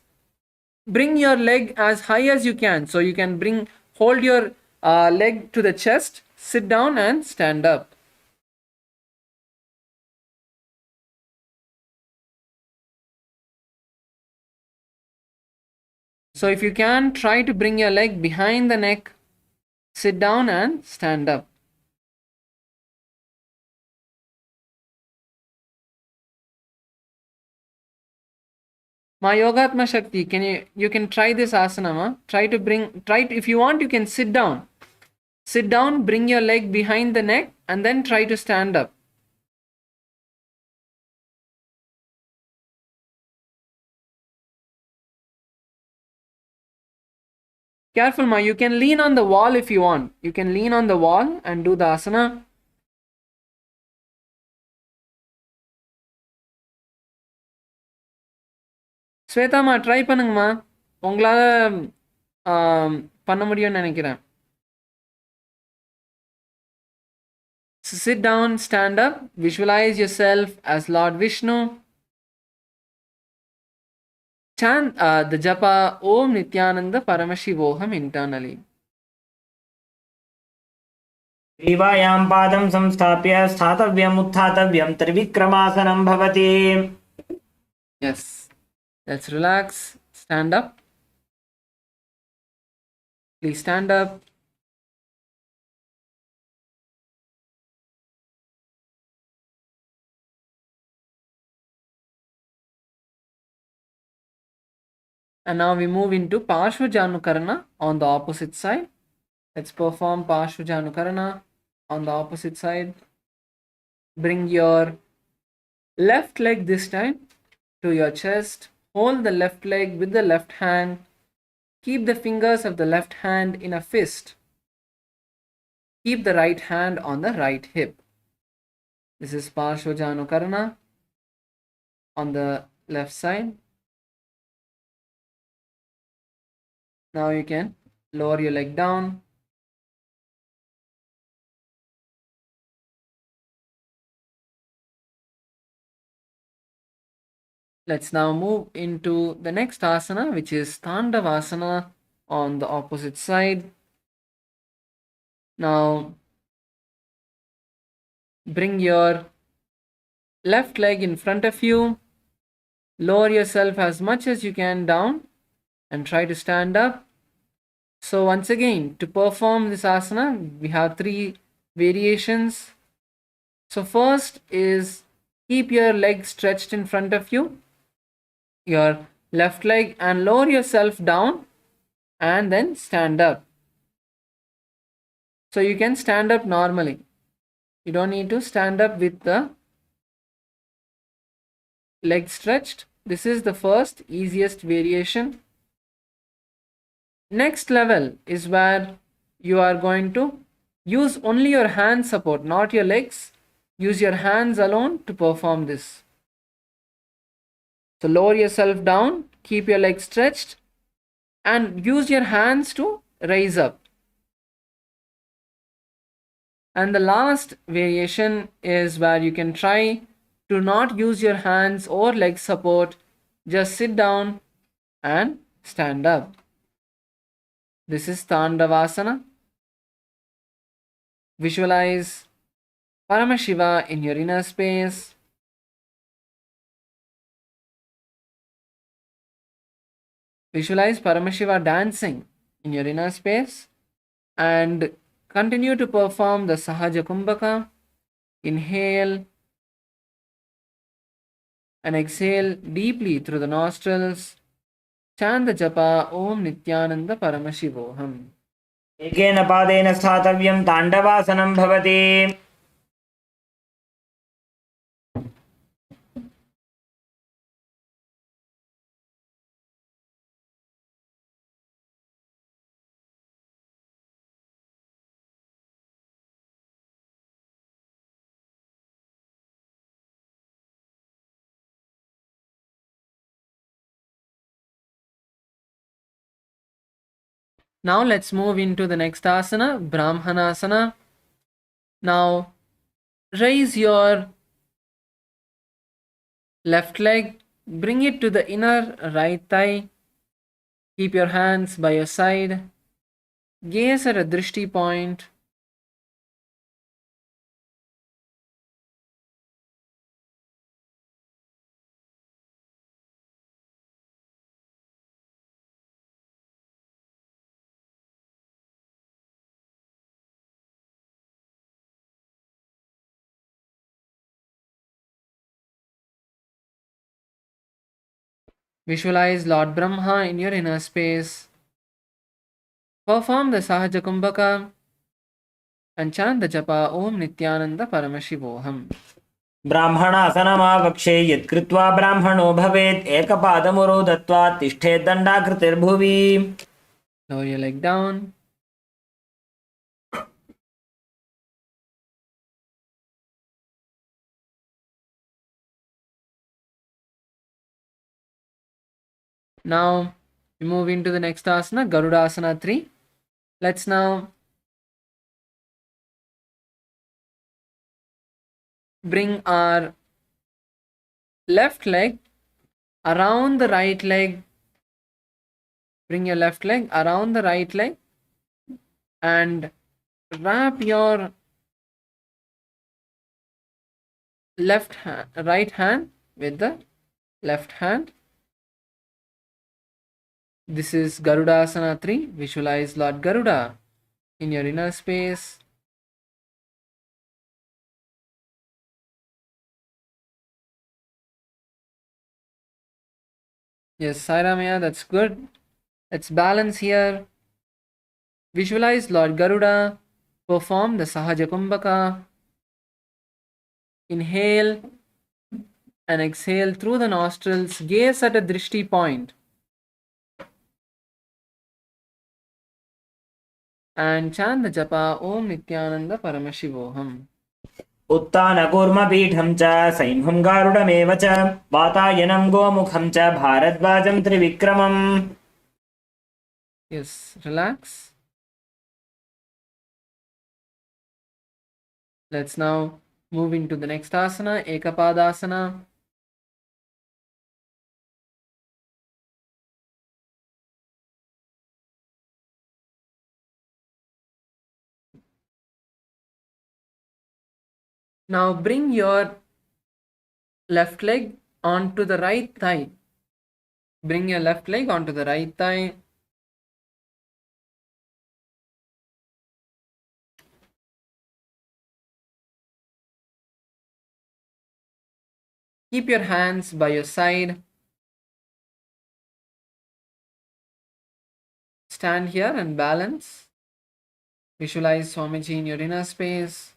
bring your leg as high as you can. So you can hold your leg to the chest, sit down and stand up. So if you can, try to bring your leg behind the neck, sit down and stand up. Ma Yogatma Shakti, you can try this asana, ma. If you want, you can sit down. Sit down, bring your leg behind the neck and then try to stand up. Careful, ma. You can lean on the wall if you want. You can lean on the wall and do the asana. ஸ்வேதாமா try பண்ணுங்கம்மா, உங்களால் பண்ண முடியும்னு நினைக்கிறேன். So sit down, stand up, visualize yourself as Lord Vishnu. Chant the japa Om Nithyananda Paramashivoham internally. ग्रीवायां पादं संस्थाप्य स्थातव्यम् उत्थातव्यं त्रिविक्रमासनं भवति. Yes. Let's relax. Stand up. Please stand up. And now we move into Parshvajanukarana on the opposite side. Let's perform Parshvajanukarana on the opposite side. Bring your left leg this time to your chest. Hold the left leg with the left hand. Keep the fingers of the left hand in a fist. Keep the right hand on the right hip. This is Parshvajanukarana on the left side. Now you can lower your leg down. Let's now move into the next asana, which is Tandavasana on the opposite side. Now, bring your left leg in front of you, lower yourself as much as you can down, and try to stand up. So, once again, to perform this asana, we have three variations. So, first is keep your leg stretched in front of you, your left leg, and lower yourself down, and then stand up. So, you can stand up normally. You don't need to stand up with the leg stretched. This is the first easiest variation. Next level is where you are going to use only your hand support, not your legs. Use your hands alone to perform this. So lower yourself down, keep your legs stretched, and use your hands to raise up. And the last variation is where you can try to not use your hands or leg support, just sit down and stand up. This is Tandavasana. Visualize Paramashiva in your inner space. Visualize Paramashiva dancing in your inner space and continue to perform the Sahaja Kumbhaka. Inhale and exhale deeply through the nostrils. Chant the japa Om Nithyananda Paramashivoham. एकेन पादेन स्थातव्यं ताण्डवासनं भवति. Now let's move into the next asana, Brahmanasana. Now raise your left leg, bring it to the inner right thigh. Keep your hands by your side. Gaze at a drishti point. Visualize Lord Brahma in your inner space. Perform the Sahaja Kumbhaka and chant the japa Om Nithyananda Paramashivoham. ब्राह्मणासनमावक्षे यत्कृत्वा ब्राह्मणो भवेत् एकपादमुरौ दत्त्वा तिष्ठेत् दण्डाकृतिर्भुवि. Lower your leg down. Now we move into the next asana, Garudasana 3. Let's now bring our left leg around the right leg. Bring your left leg around the right leg and wrap your right hand with the left hand. This is Garudasana 3. Visualize Lord Garuda in your inner space. Yes, Sairamaya, that's good. Let's balance here. Visualize Lord Garuda. Perform the Sahaja Kumbhaka. Inhale and exhale through the nostrils. Gaze at a drishti point. And chant the japa Om Nithyananda Paramashivoham. उत्तानकूर्मपीठं च सैंहं गारुडमेव च वातायनं गोमुखं च भारद्वाजं त्रिविक्रमम्. Yes, relax. Let's now move into the next asana, Ekapadasana. Now bring your left leg onto the right thigh. Bring your left leg onto the right thigh. Keep your hands by your side. Stand here and balance. Visualize Swamiji in your inner space.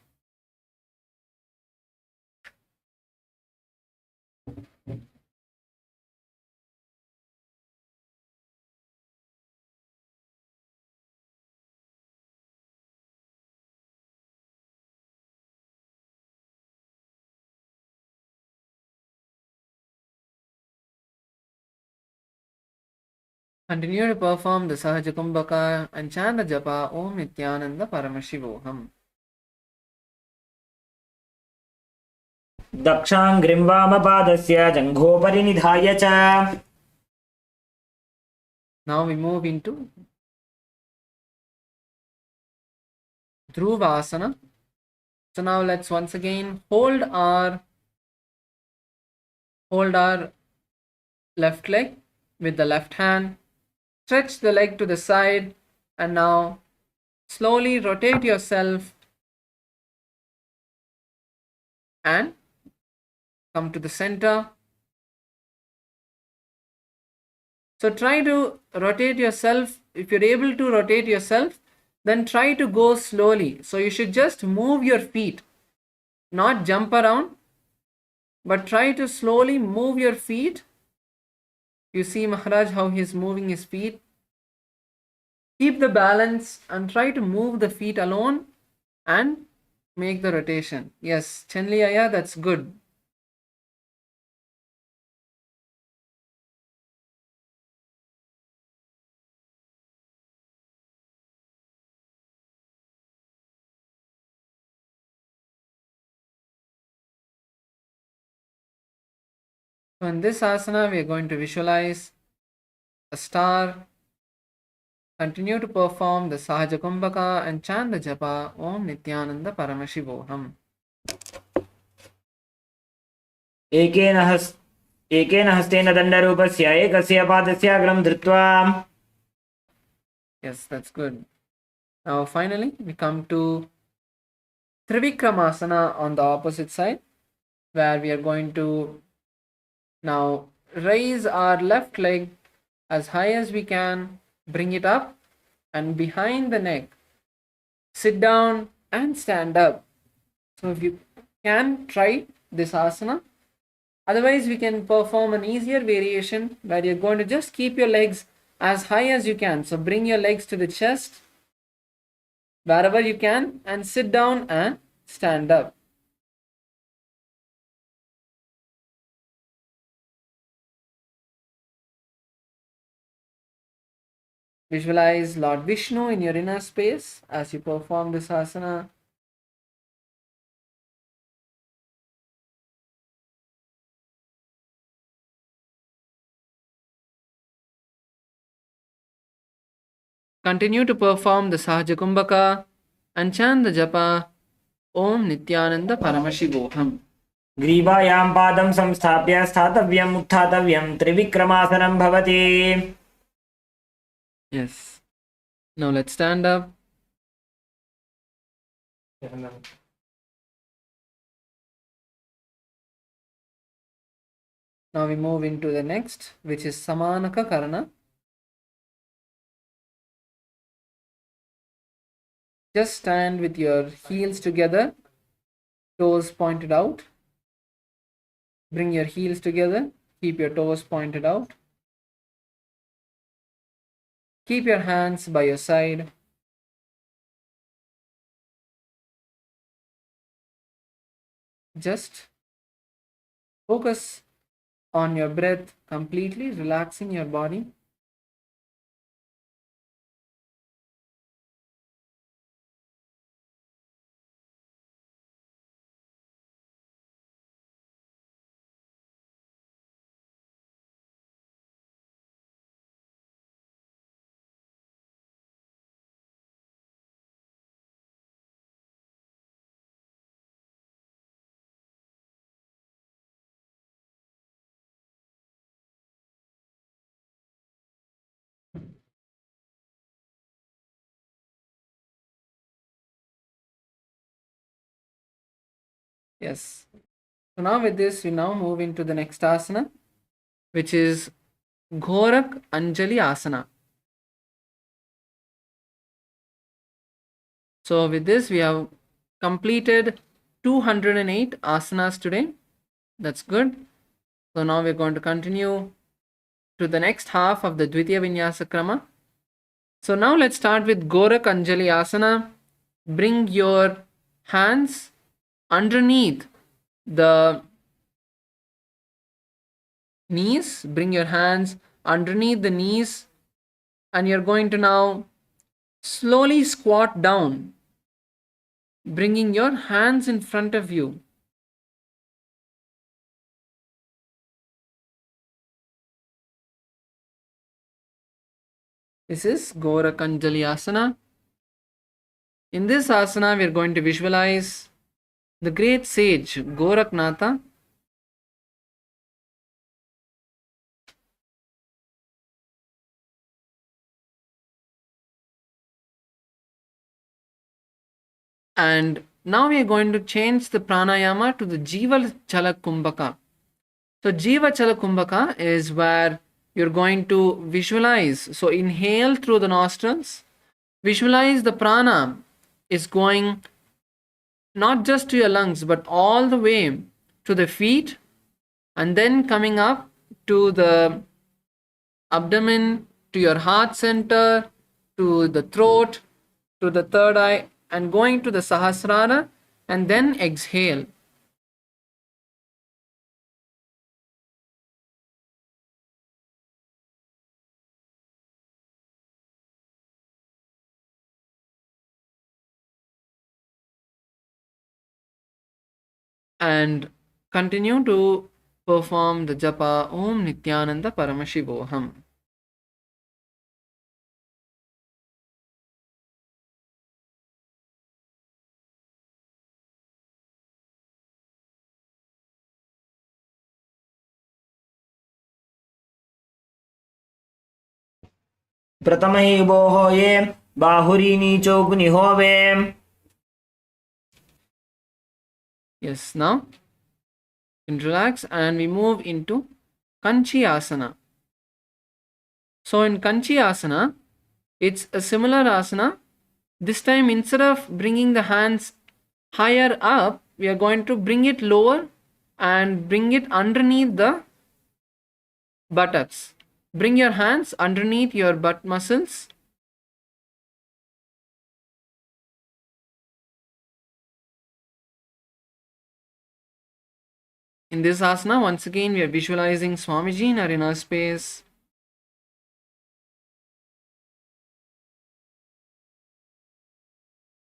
Continue to perform the Sahaja Kumbhaka and chant the japa Om Nithyananda Paramashivoham. दक्षाङ्घ्रिं वामपादस्य जङ्घोपरि निधाय च Now we move into Dhruvasana. So now let's once again hold our left leg with the left hand. Stretch the leg to the side and now slowly rotate yourself and come to the center. So try to rotate yourself. If you're able to rotate yourself, then try to go slowly. So you should just move your feet, not jump around, but try to slowly move your feet. You see Maharaj how he's moving his feet. Keep the balance and try to move the feet alone and make the rotation. Yes, Chenli Aya, that's good. So in this asana, we are going to visualize a star. Continue to perform the Sahaja Kumbhaka and chant the japa Om Nithyananda Paramashivoham. एकेन हस्तेन दण्डरूपस्य एकस्य पादस्य अग्रं धृत्वा Yes, that's good. Now finally, we come to Trivikramasana on the opposite side, where we are going to now raise our left leg as high as we can, bring it up and behind the neck. Sit down and stand up. So if you can try this asana, otherwise we can perform an easier variation where you're going to just keep your legs as high as you can. So bring your legs to the chest wherever you can and sit down and stand up. Visualize Lord Vishnu in your inner space as you perform this asana. Continue to perform the Sahaja Kumbhaka and chant the japa Om Nithyananda Paramashivoham. ग्रीवायां पादं संस्थाप्य स्थातव्यम् उत्थातव्यं त्रिविक्रमासनं भवति Yes. Now let's stand up. Now we move into the next, which is Samanaka Karana. Just stand with your heels together, toes pointed out. Bring your heels together, keep your toes pointed out. Keep your hands by your side. Just focus on your breath, completely relaxing your body. Yes. So now with this, we now move into the next asana, which is Ghorak Anjali Asana. So with this, we have completed 208 asanas today. That's good. So now we're going to continue to the next half of the Dvitiya Vinyasa Krama. So now let's start with Gorak Anjali Asana. Bring your hands underneath the knees. Bring your hands underneath the knees, and you're going to now slowly squat down, bringing your hands in front of you. This is Gorak Anjali Asana. In this asana, we are going to visualize the great sage Goraknatha. And now we are going to change the pranayama to the Jiva Chala Kumbhaka. So Jiva Chala Kumbhaka is where you're going to visualize. So inhale through the nostrils. Visualize the prana is going not just to your lungs, but all the way to the feet, and then coming up to the abdomen, to your heart center, to the throat, to the third eye, and going to the Sahasrara, and then exhale. And continue to perform the japa Om Nithyananda Paramashivoham. प्रथमैवोः ये बाहुरीनीचोऽग्निहोवे. Yes, now you can relax and we move into Kanchi Asana. So in Kanchi Asana, it's a similar asana. This time, instead of bringing the hands higher up, we are going to bring it lower and bring it underneath the buttocks. Bring your hands underneath your butt muscles. In this asana, once again, we are visualizing Swamiji in our inner space.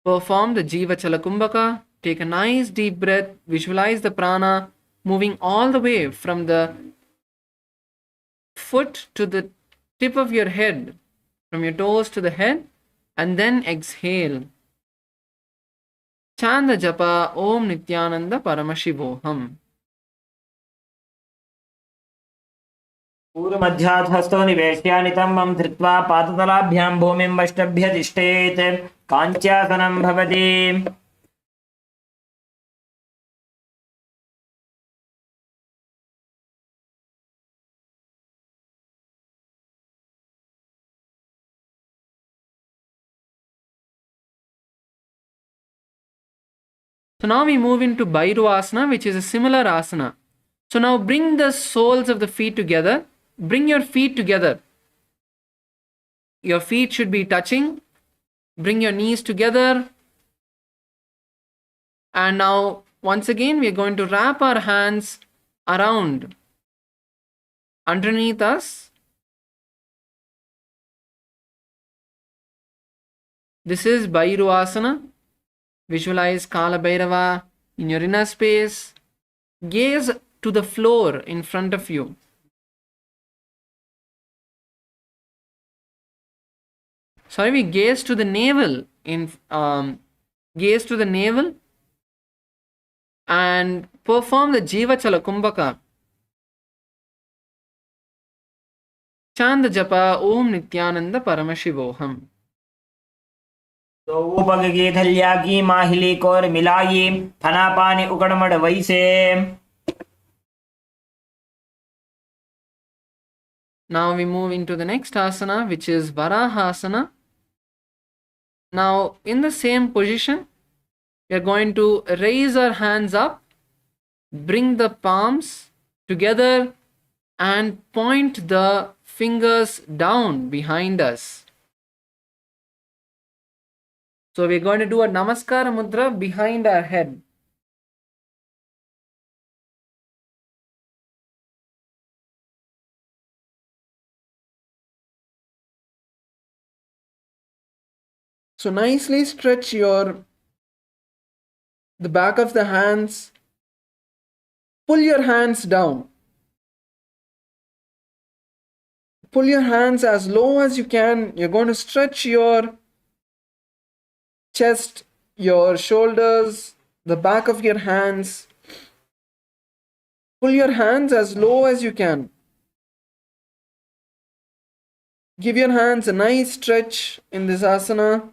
Perform the Jiva Chalakumbhaka. Take a nice deep breath. Visualize the prana moving all the way from the foot to the tip of your head, from your toes to the head, and then exhale. Chant the japa Om Nithyananda Paramashivoham. पूर्वमध्यात् हस्तो निवेश्य नितम्बं धृत्वा पादतलाभ्यां भूमिं वष्टभ्य तिष्ठेत्. काञ्च्यासनं भवति. So now we move into Bhairuvasana, which is a similar asana. So now bring the soles of the feet together. Bring your feet together. Your feet should be touching. Bring your knees together. And now, once again, we are going to wrap our hands around underneath us. This is Bhairuvasana. Visualize Kala Bhairava in your inner space. Gaze to the floor in front of you. Sorry, we gaze to the navel. Gaze to the navel and perform the Jiva Chala Kumbhaka. Chant the japa Om Nithyananda Paramashivoham. तो उपग की थलिया की माहिली core मिलाई फना पानी उकड़मड़ वैसे. Now we move into the next asana, which is Varahasana. Now in the same position, we are going to raise our hands up, bring the palms together, and point the fingers down behind us. So we're going to do a Namaskara Mudra behind our head. So nicely stretch the back of the hands. Pull your hands down. Pull your hands as low as you can. You're going to stretch your chest, your shoulders, the back of your hands. Pull your hands as low as you can. Give your hands a nice stretch in this asana.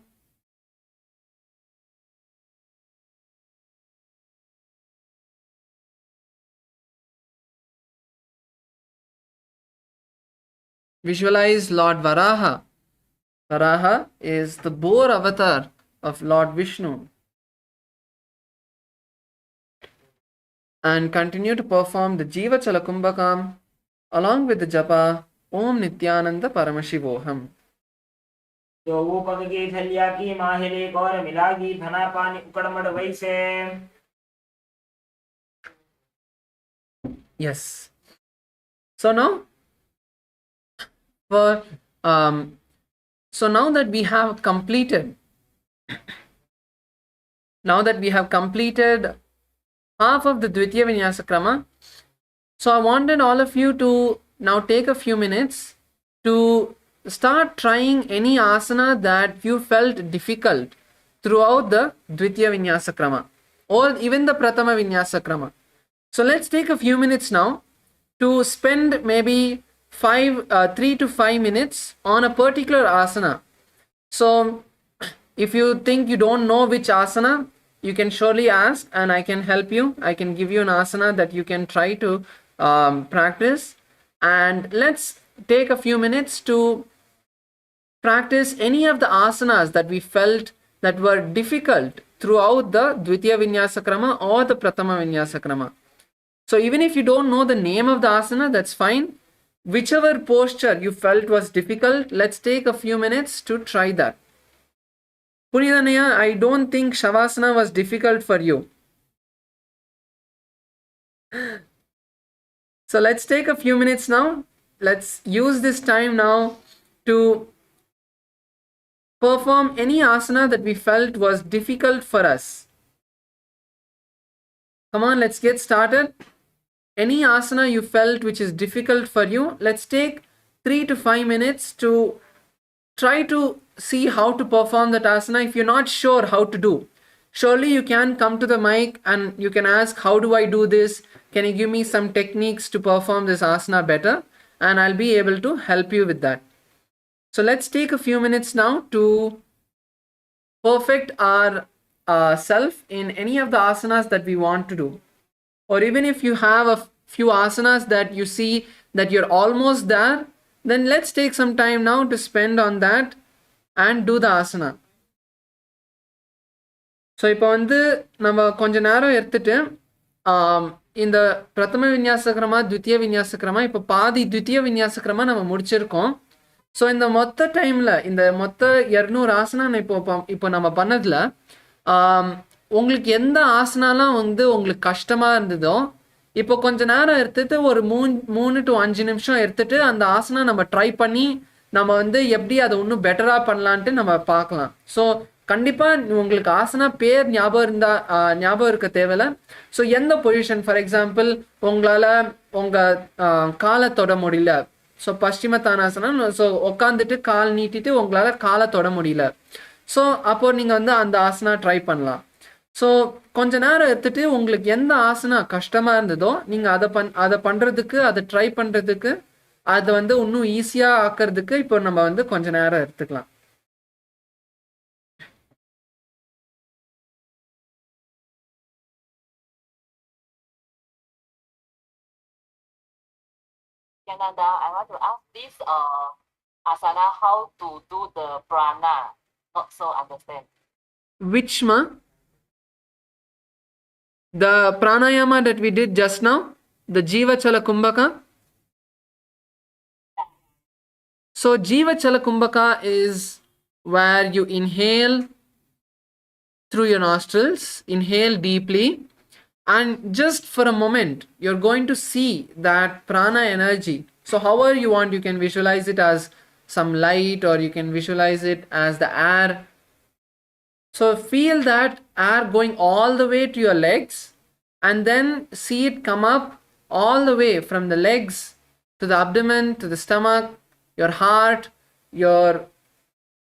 Visualize Lord Varaha. Varaha is the boar avatar of Lord Vishnu. And continue to perform the Jiva Chalakumbhakam along with the japa Om Nithyananda Paramashivoham. तो उपग की थलिया की माहिली core मिलाई फना पानी उकड़मड़ वैसे. Yes. So now, so now that we have completed half of the Trithiya Vinyasa Krama, so I wanted all of you to now take a few minutes to start trying any asana that you felt difficult throughout the Trithiya Vinyasa Krama or even the Prathama Vinyasa Krama. So let's take a few minutes now to spend maybe 3 to 5 minutes on a particular asana. So if you think you don't know which asana, you can surely ask and I can help you. I can give you an asana that you can try to practice. And let's take a few minutes to practice any of the asanas that we felt that were difficult throughout the Dvitiya Vinyasa Krama or the Prathama Vinyasa Krama. So even if you don't know the name of the asana, that's fine. Whichever posture you felt was difficult, let's take a few minutes to try that. Puridanaya, I don't think Shavasana was difficult for you. So let's take a few minutes now. Let's use this time now to perform any asana that we felt was difficult for us. Come on, let's get started. Any asana you felt which is difficult for you, let's take 3 to 5 minutes to try to see how to perform that asana. If you're not sure how to do, surely you can come to the mic and you can ask, how do I do this? Can you give me some techniques to perform this asana better? And I'll be able to help you with that. So let's take a few minutes now to perfect our self in any of the asanas that we want to do. Or even if you have a few asanas that you see that you're almost there, then let's take some time now to spend on that and do the asana. So இப்போ வந்து நம்ம கொஞ்ச நேரம் எடுத்துட்டு இந்த பிரதம விநியாசக்கிரமா த்வித்திய விநியாசக்கிரமா இப்போ பாதி த்வித்திய விநியாசக்கிரமா நம்ம முடிச்சிருக்கோம். ஸோ இந்த மொத்த டைமில் இந்த மொத்த 200 ஆசனா இப்போ நம்ம பண்ணதில் உங்களுக்கு எந்த ஆசனாலாம் வந்து உங்களுக்கு கஷ்டமாக இருந்ததோ இப்போ கொஞ்ச நேரம் எடுத்துட்டு ஒரு 3 to 5 நிமிஷம் எடுத்துட்டு அந்த ஆசனா நம்ம ட்ரை பண்ணி நம்ம வந்து எப்படி அதை இன்னும் பெட்டராக பண்ணலான்ட்டு நம்ம பார்க்கலாம். ஸோ கண்டிப்பாக உங்களுக்கு ஆசனா பேர் ஞாபகம் இருக்க தேவையில்ல. ஸோ எந்த பொசிஷன், ஃபார் எக்ஸாம்பிள் உங்களால் உங்கள் காலை தொட முடியல, ஸோ பஷ்டிமத்தானாசனம், ஸோ உட்காந்துட்டு கால் நீட்டிட்டு உங்களால் காலை தொட முடியல, ஸோ அப்போ நீங்கள் வந்து அந்த ஆசனா ட்ரை பண்ணலாம். ஸோ கொஞ்ச நேரம் எடுத்துட்டு உங்களுக்கு எந்த ஆசனா கஷ்டமாக இருந்ததோ நீங்கள் அதை பண்ணுறதுக்கு, அதை ட்ரை பண்ணுறதுக்கு, அதை வந்து இன்னும் ஈஸியாக ஆக்கிறதுக்கு இப்போ நம்ம வந்து கொஞ்ச நேரம் எடுத்துக்கலாம். Nithyananda, I want to ask this asana how to do the prana. Not so understand. Which ma? The pranayama that we did just now, the Jiva Chala Kumbhaka. So Jiva Chala Kumbhaka is where you inhale through your nostrils, inhale deeply, and just for a moment, you're going to see that prana energy. So, however you want, you can visualize it as some light, or you can visualize it as the air. So, feel that air going all the way to your legs, and then see it come up all the way from the legs to the abdomen, to the stomach, your heart, your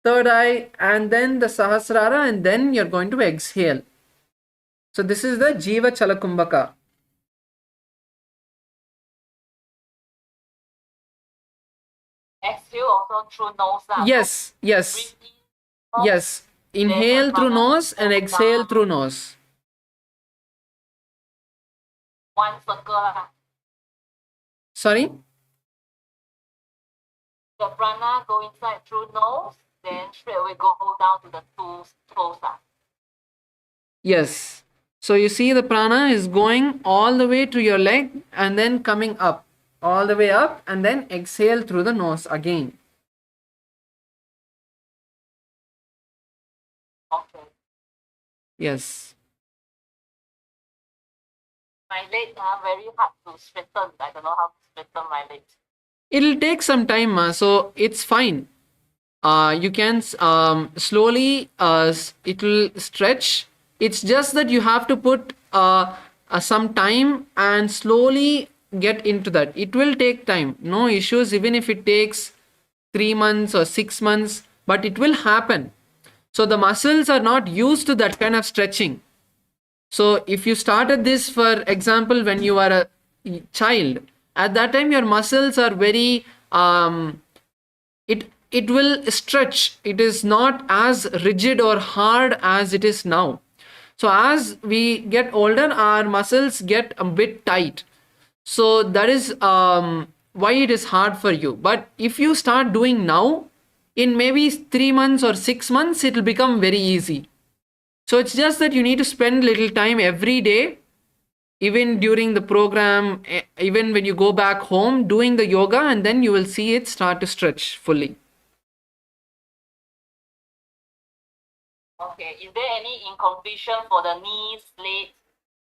third eye, and then the Sahasrara, and then you're going to exhale. So this is the Jiva Chalakumbhaka. Exhale also through nose. Yes, yes, yes. Inhale through nose and exhale through nose. One circle. Sorry? The prana go inside through nose, then straight away go down to the two toes. Yes. So you see the prana is going all the way to your leg and then coming up, all the way up, and then exhale through the nose again. Okay. Yes. My legs are very hard to straighten. I don't know how to straighten my legs. It'll take some time, so it's fine. You can slowly, it will stretch. It's just that you have to put some time and slowly get into that. It will take time, no issues, even if it takes 3 months or 6 months, but it will happen. So the muscles are not used to that kind of stretching. So if you started this, for example, when you are a child, at that time your muscles are very it will stretch. It is not as rigid or hard as it is now. So as we get older, our muscles get a bit tight. So that is why it is hard for you. But if you start doing now, in maybe 3 months or 6 months, it will become very easy. So it's just that you need to spend little time every day, even during the program, even when you go back home, doing the yoga, and then you will see it start to stretch fully. Okay. Is there any incompletion for the knees, legs?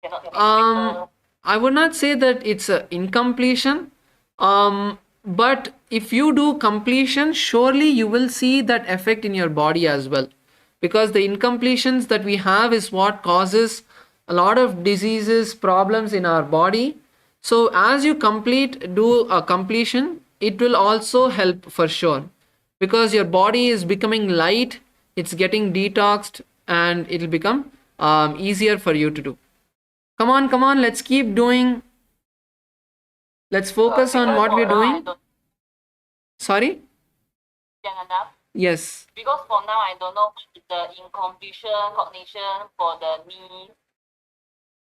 Cannot straighten? I would not say that it's a incompletion. But if you do completion, surely you will see that effect in your body as well. Because the incompletions that we have is what causes a lot of diseases, problems in our body. So as you do a completion, it will also help for sure. Because your body is becoming light, it's getting detoxed, and it'll become easier for you to do. Come on, let's keep doing. Let's focus on what we're doing. Sorry? Nithyananda? Yes. Because for now I don't know what is the incompletion cognition for the knee.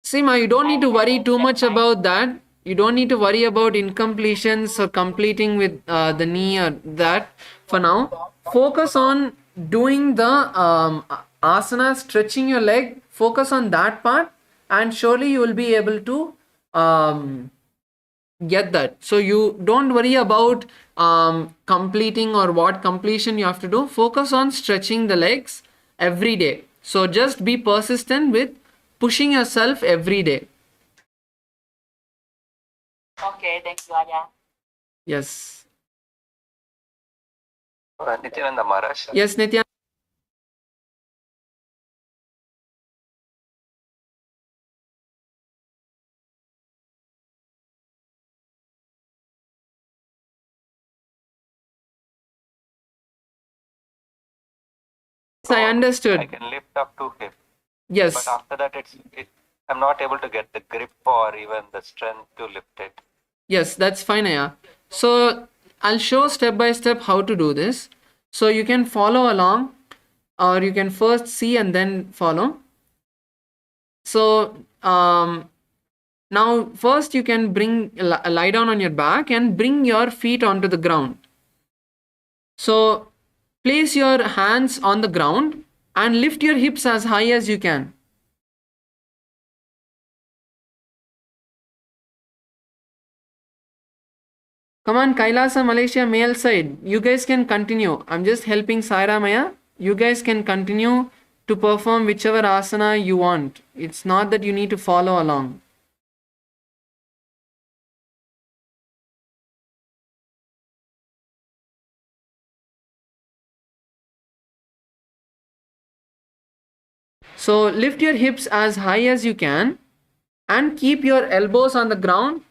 Seema, you don't need to worry too much about that. You don't need to worry about incompletions or completing with the knee or that for now. Focus on doing the asana, stretching your leg. Focus on that part, and surely you will be able to get that. So you don't worry about completing or what completion you have to do. Focus on stretching the legs every day. So just be persistent with pushing yourself every day. Okay, thank you, Aya. Yes. Nithyananda Maharaj. Yes, Nitya. I understood. I can lift up to hip, Yes. but after that, I'm not able to get the grip or even the strength to lift it. Yes, that's fine, Aya. So I'll show step by step how to do this. So you can follow along, or you can first see and then follow. So Now, first you can lie down on your back and bring your feet onto the ground. So, place your hands on the ground and lift your hips as high as you can. Come on, Kailasa, Malaysia, male side. You guys can continue. I'm just helping Saira Maya. You guys can continue to perform whichever asana you want. It's not that you need to follow along. So lift your hips as high as you can and keep your elbows on the ground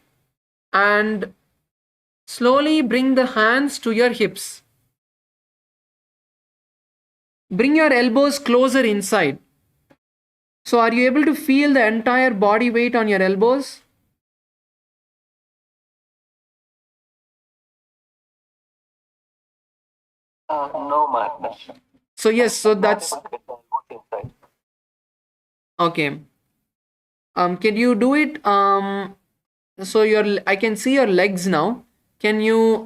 and slowly bring the hands to your hips. Bring your elbows closer inside. So are you able to feel the entire body weight on your elbows? No, Master. So yes, so that's Not able to get the elbows inside. okay. Can you do it? So I can see your legs now. Can you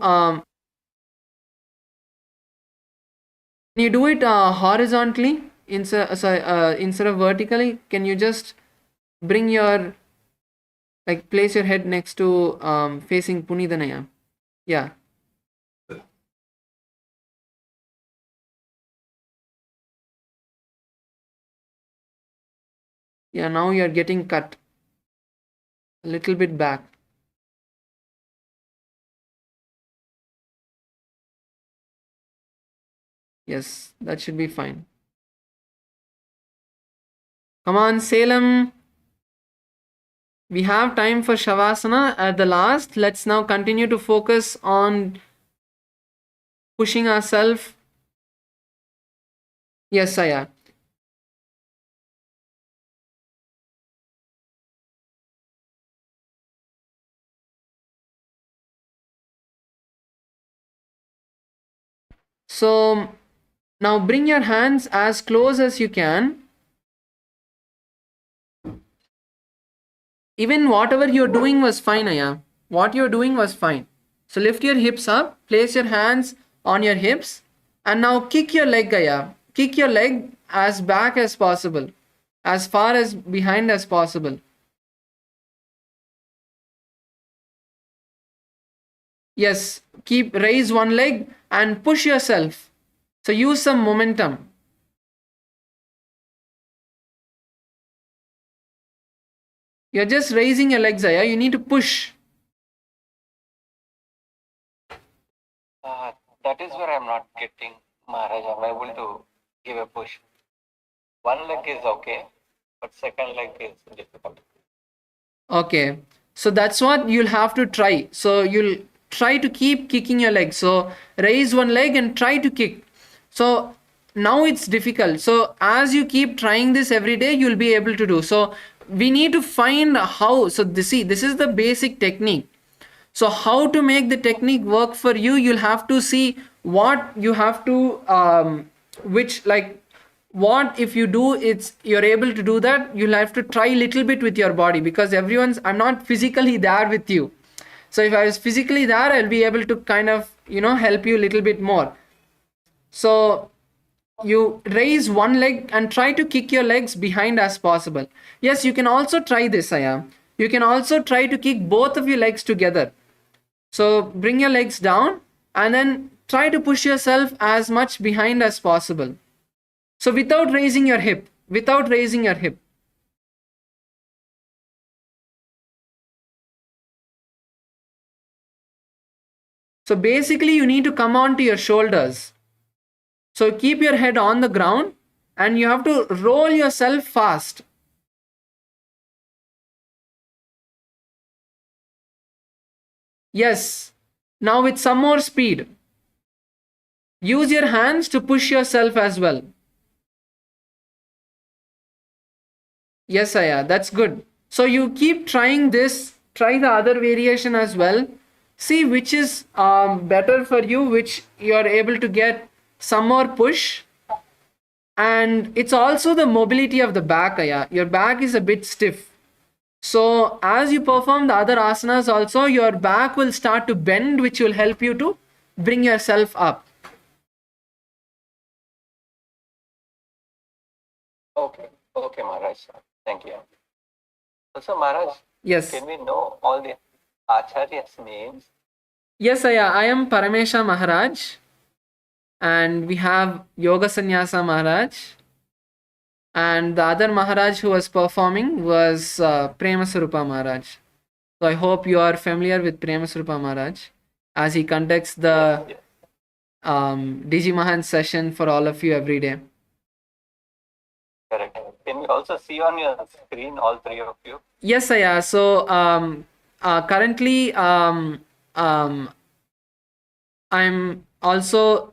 do it horizontally instead of vertically? Can you just bring your place your head next to facing Punidanaya? Yeah. Yeah, now you're getting cut a little bit back. Yes, that should be fine. Come on, Salem. We have time for Shavasana at the last. Let's now continue to focus on pushing ourselves. Yes, Saya. So now bring your hands as close as you can. Even whatever you're doing was fine, Aya. What you're doing was fine. So lift your hips up, place your hands on your hips, and now kick your leg, Aya. Kick your leg as back as possible, as far as behind as possible. Yes, raise one leg and push yourself. So use some momentum. You're just raising your legs, Aya. You need to push. That is where I'm not getting, Maharaj. I'm able to give a push. One leg is okay, but second leg is difficult. Okay. So that's what you'll have to try. So you'll try to keep kicking your leg. So raise one leg and try to kick. So now it's difficult. So as you keep trying this every day, you'll be able to do. So we need to find how. So this is the basic technique. So how to make the technique work for you, you'll have to see what you have to what if you do you're able to do that. You'll have to try a little bit with your body, because I'm not physically there with you. So if I was physically there, I'll be able to kind of help you a little bit more. So you raise one leg and try to kick your legs behind as possible. Yes, you can also try this, Aya. You can also try to kick both of your legs together. So bring your legs down and then try to push yourself as much behind as possible. So without raising your hip. So basically you need to come on to your shoulders. So keep your head on the ground and you have to roll yourself fast. Yes. Now with some more speed. Use your hands to push yourself as well. Yes, Aya, that's good. So you keep trying this, try the other variation as well. See which is better for you, which you are able to get some more push. And it's also the mobility of the back, Aya. Your back is a bit stiff. So as you perform the other asanas also, your back will start to bend, which will help you to bring yourself up. Okay. Okay, Maharaj. Thank you. Also, Maharaj, Yes. can we know all the Acharya's names? Yes, I am Paramesha Maharaj. And we have Yoga Sannyasa Maharaj. And the other Maharaj who was performing was Prema Sarupa Maharaj. So I hope you are familiar with Prema Sarupa Maharaj as he conducts the Yes. Digi Mahan session for all of you every day. Correct. Can we also see on your screen all three of you? Yes, Aya. So currently I'm also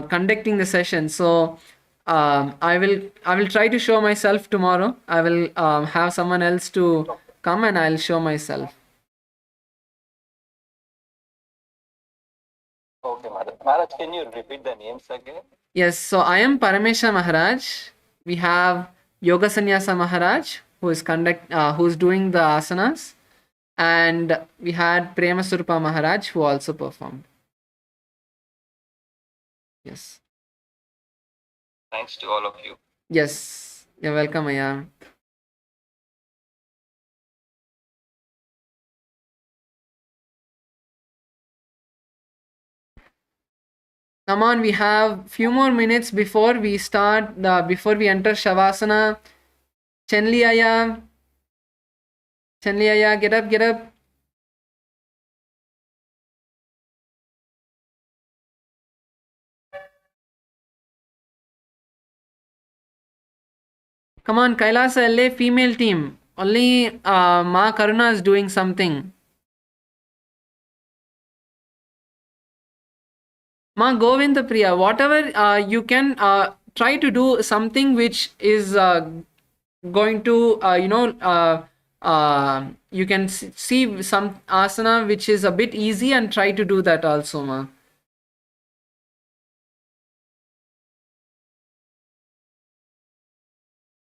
conducting the session. So I will try to show myself tomorrow. I will have someone else to come and I'll show myself. Okay, Maharaj. Maharaj, can you repeat the names again? Yes, so I am Paramesha Maharaj. We have Yoga Sannyasa Maharaj who's doing the asanas, and we had Prema Surupa Maharaj who also performed. Yes. Thanks to all of you. Yes, you're welcome, Aya. Come on, we have few more minutes before we start, before we enter Shavasana. Chenli Aya. Chenli Aya, get up, get up. Come on, Kailasa LA female team. Only Ma Karuna is doing something. Ma Govinda Priya, whatever you can try to do something which is going to, you can see some asana which is a bit easy and try to do that also, Ma.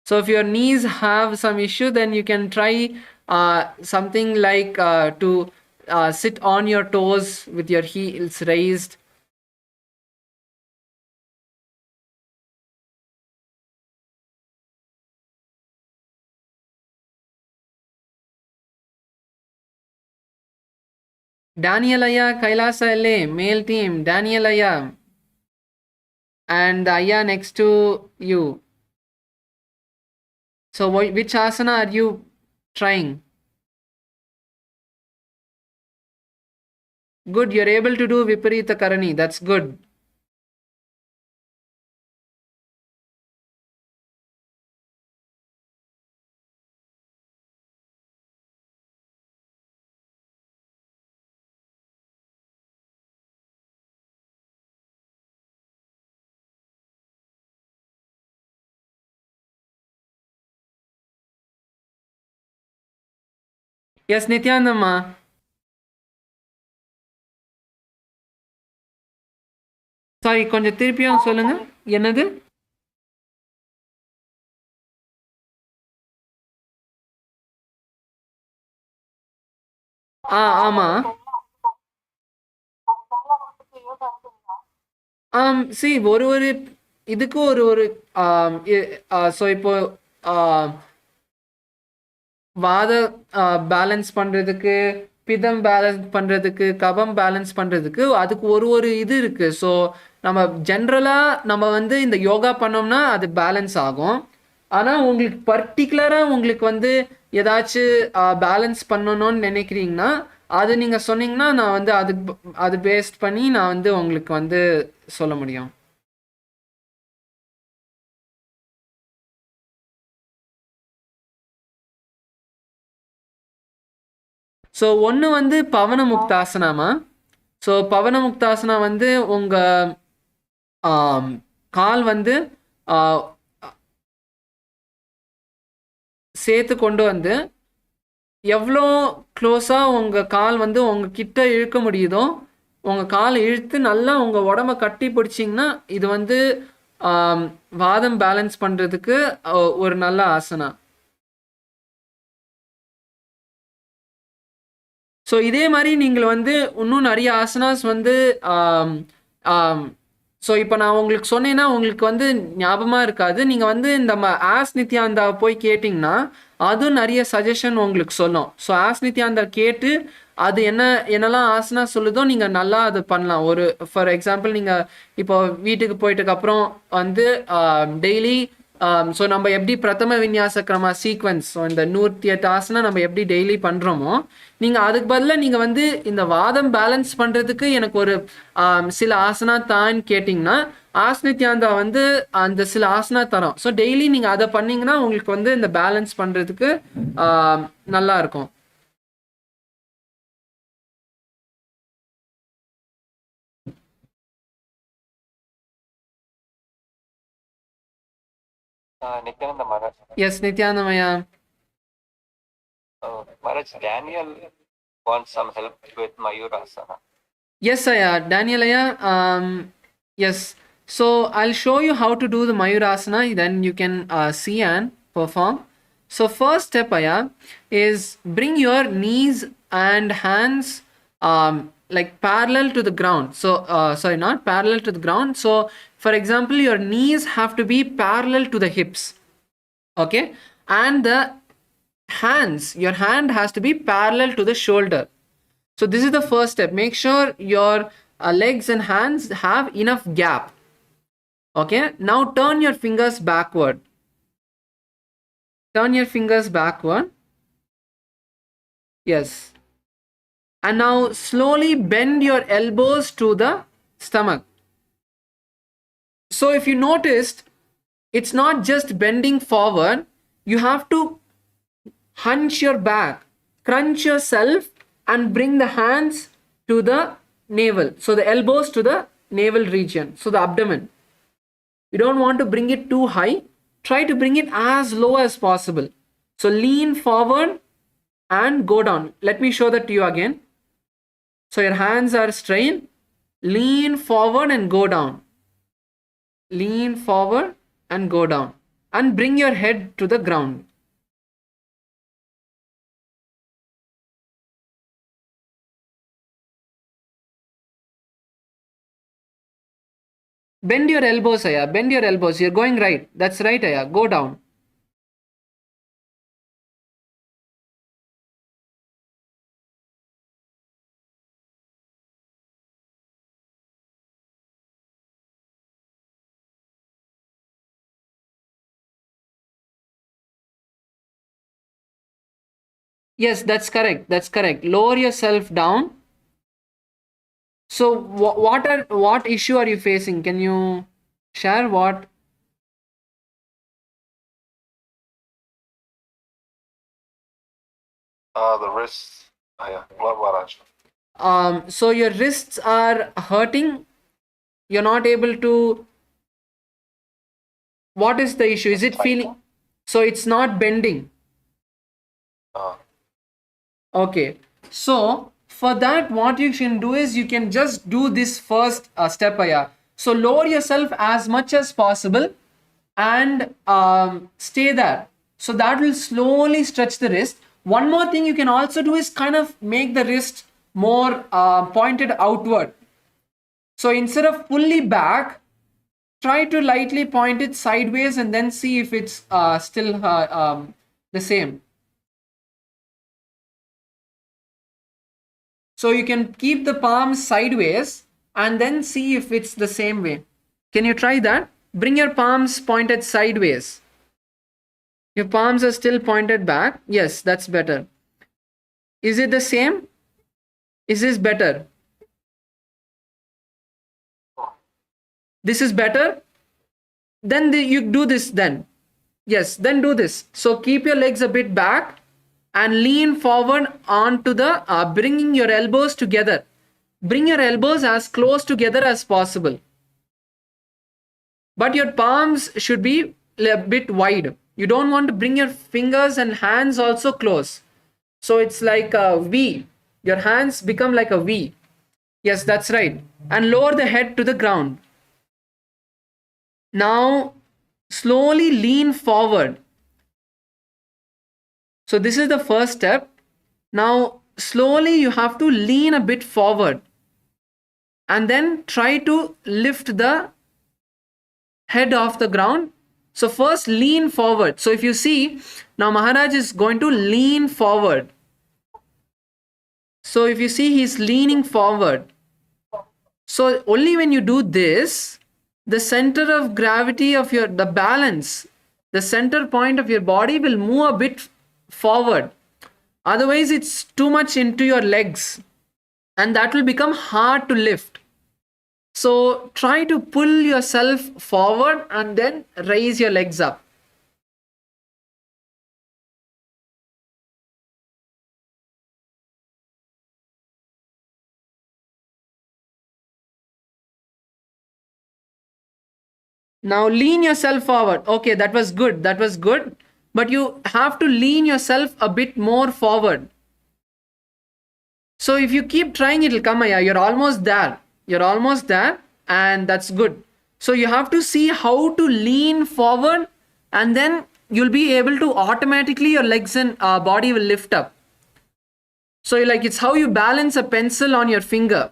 So if your knees have some issue, then you can try something like to sit on your toes with your heels raised. Daniel Aya, Kailasa LA, male team, Daniel Aya. And the Aya next to you. So which asana are you trying? Good, you're able to do Viparita Karani. That's good. Yes, Nithyananda. Sorry கொஞ்சம் திருப்பியும் சொல்லுங்க என்னது ஆமா C ஒரு இதுக்கு ஒரு so இப்போ வாத பேலன்ஸ் பண்றதுக்கு பிதம் பேலன்ஸ் பண்றதுக்கு கபம் பேலன்ஸ் பண்றதுக்கு அதுக்கு ஒரு இது இருக்கு ஸோ நம்ம ஜென்ரலா நம்ம வந்து இந்த யோகா பண்ணோம்னா அது பேலன்ஸ் ஆகும் ஆனா உங்களுக்கு பர்டிகுலரா உங்களுக்கு வந்து ஏதாச்சும் பேலன்ஸ் பண்ணணும்னு நினைக்கிறீங்கன்னா அது நீங்க சொன்னீங்கன்னா நான் வந்து அது பேஸ்ட் பண்ணி நான் வந்து உங்களுக்கு வந்து சொல்ல முடியும் ஸோ ஒன்று வந்து பவன முக்தாசனாமா ஸோ பவன முக்தாசனா வந்து உங்கள் கால் வந்து சேர்த்து கொண்டு வந்து எவ்வளோ க்ளோஸாக உங்கள் கால் வந்து உங்கள் கிட்ட இழுக்க முடியுதோ உங்கள் காலை இழுத்து நல்லா உங்கள் உடம்ப கட்டி பிடிச்சிங்கன்னா இது வந்து வாதம் பேலன்ஸ் பண்ணுறதுக்கு ஒரு நல்ல ஆசனா ஸோ இதே மாதிரி நீங்கள் வந்து இன்னும் நிறைய ஆசனாஸ் வந்து ஸோ இப்போ நான் உங்களுக்கு சொன்னேன்னா உங்களுக்கு வந்து ஞாபகமாக இருக்காது. நீங்கள் வந்து இந்த ஆஸ் நித்யானந்தா போய் கேட்டிங்கன்னா அதுவும் நிறைய சஜஷன் உங்களுக்கு சொல்லும். ஸோ ஆஸ் நித்யானந்தா கேட்டு அது என்னெல்லாம் ஆசனா சொல்லுதோ நீங்கள் நல்லா அது பண்ணலாம். ஒரு ஃபார் எக்ஸாம்பிள் நீங்கள் இப்போ வீட்டுக்கு போயிட்டுக்கப்புறம் வந்து டெய்லி ஸோ நம்ம எப்படி பிரதம விநியாச கிரமா சீக்வன்ஸ், ஸோ இந்த 108 ஆசனா நம்ம எப்படி டெய்லி பண்ணுறோமோ, நீங்கள் அதுக்கு பதிலாக நீங்கள் வந்து இந்த வாதம் பேலன்ஸ் பண்ணுறதுக்கு எனக்கு ஒரு சில ஆசனா தான் கேட்டிங்கன்னா ஆஸ்னித்யாந்தா வந்து அந்த சில ஆசனா தரோம். ஸோ டெய்லி நீங்கள் அதை பண்ணிங்கன்னா உங்களுக்கு வந்து இந்த பேலன்ஸ் பண்ணுறதுக்கு நல்லா இருக்கும். Nithyananda Maharaj. Yes, Nithyanamaya. Maharaj, Daniel wants some help with Mayurasana. Yes, Aya. Daniel, Aya. Yes. So I'll show you how to do the Mayurasana. Then you can see and perform. So first step, Aya, is bring your knees and hands like parallel to the ground. So sorry, not parallel to the ground. So for example, your knees have to be parallel to the hips. Okay, and the hands, your hand has to be parallel to the shoulder. So this is the first step. Make sure your legs and hands have enough gap. Okay, now turn your fingers backward. Turn your fingers backward. Yes. And now slowly bend your elbows to the stomach. So if you noticed, it's not just bending forward, you have to hunch your back, crunch yourself and bring the hands to the navel. So the elbows to the navel region, so the abdomen. You don't want to bring it too high. Try to bring it as low as possible. So lean forward and go down. Let me show that to you again. So your hands are straight. Lean forward and go down. Lean forward and go down. And bring your head to the ground. Bend your elbows, Aya. Bend your elbows. You're going right. That's right, Aya. Go down. Yes, that's correct. That's correct. Lower yourself down. So what issue are you facing? Can you share what? The wrists. Yeah, what Maharaj? So your wrists are hurting. You're not able to. What is the issue? Is it feeling? So it's not bending. Okay. So for that, what you can do is you can just do this first step, Aya. So lower yourself as much as possible and stay there. So that will slowly stretch the wrist. One more thing you can also do is kind of make the wrist more pointed outward. So instead of fully back, try to lightly point it sideways and then see if it's still the same. So you can keep the palms sideways and then see if it's the same way. Can you try that? Bring your palms pointed sideways. Your palms are still pointed back. Yes, that's better. Is it the same? Is this better? This is better? Then you do this then. Yes, then do this. So keep your legs a bit back and lean forward onto the, bringing your elbows together. Bring your elbows as close together as possible. But your palms should be a bit wide. You don't want to bring your fingers and hands also close. So it's like a V. Your hands become like a V. Yes, that's right. And lower the head to the ground. Now, slowly lean forward. So this is the first step. Now, slowly you have to lean a bit forward and then try to lift the head off the ground. So first lean forward. So if you see, now Maharaj is going to lean forward. So if you see, he's leaning forward. So only when you do this, the center of gravity of the balance, the center point of your body will move a bit forward. Otherwise, it's too much into your legs and that will become hard to lift. So try to pull yourself forward and then raise your legs up. Now lean yourself forward. Okay, that was good. That was good. But you have to lean yourself a bit more forward. So if you keep trying, it'll come. You're almost there. You're almost there, and that's good. So you have to see how to lean forward, and then you'll be able to automatically your legs and body will lift up. So like it's how you balance a pencil on your finger.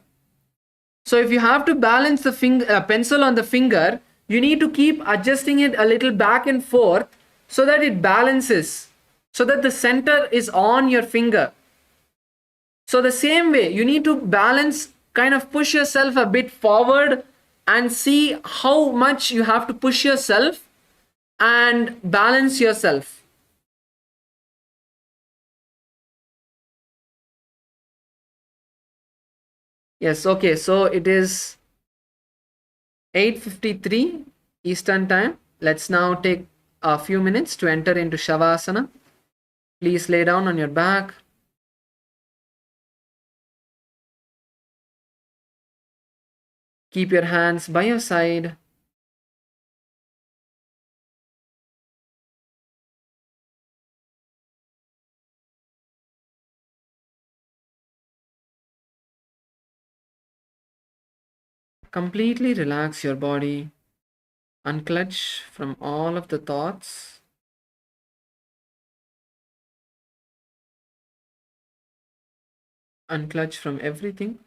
So if you have to balance the pencil on the finger, you need to keep adjusting it a little back and forth so that it balances, so that the center is on your finger. So the same way, you need to balance, kind of push yourself a bit forward and see how much you have to push yourself and balance yourself. Yes, okay, so it is 8:53 Eastern time. Let's now take a few minutes to enter into Shavasana. Please lay down on your back. Keep your hands by your side. Completely relax your body. Unclutch from all of the thoughts. Unclutch from everything.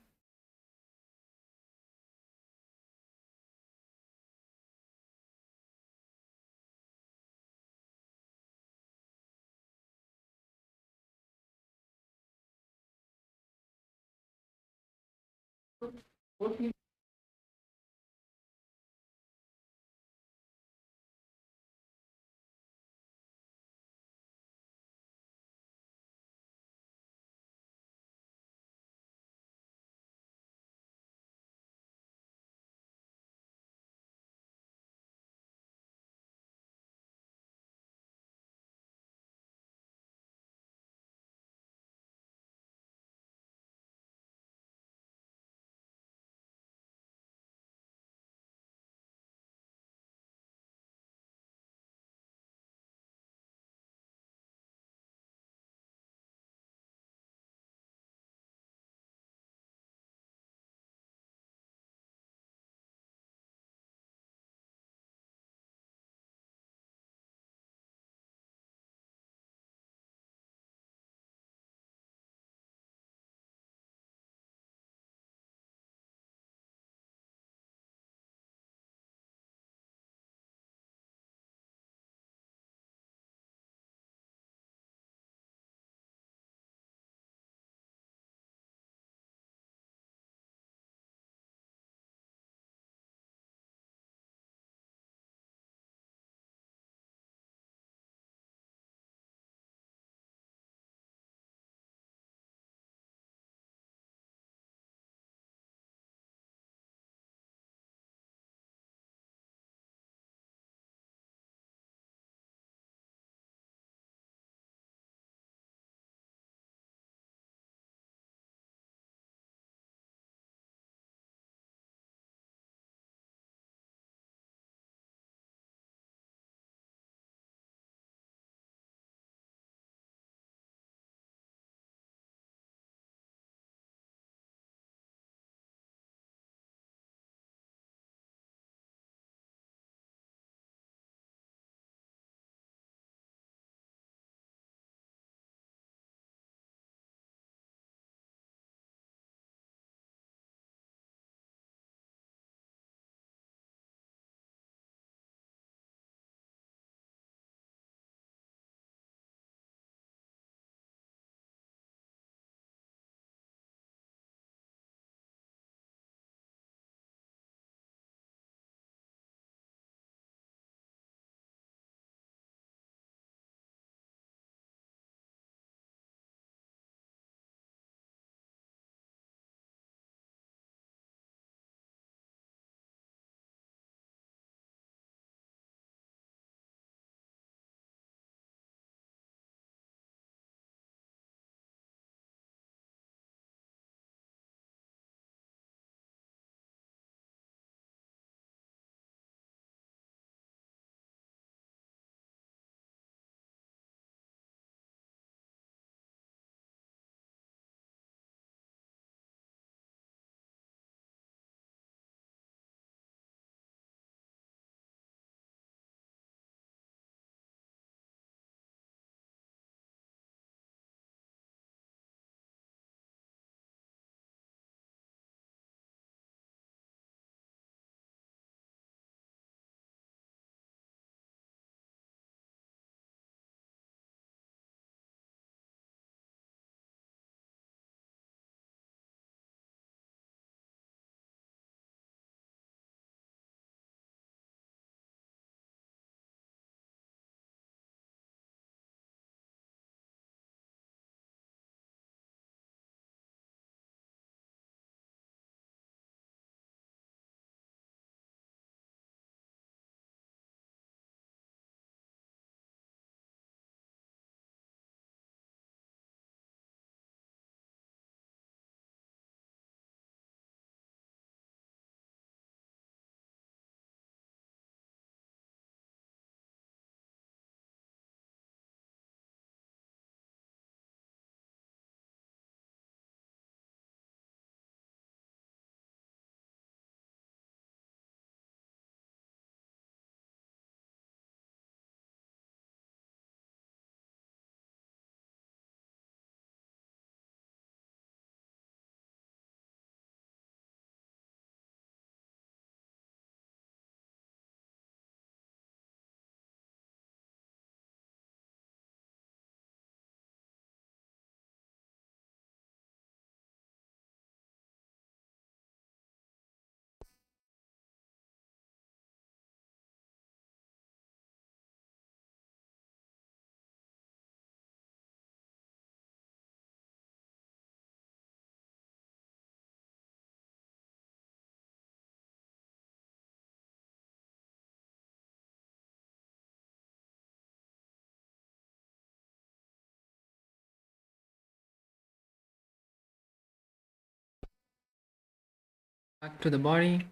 Back to the body.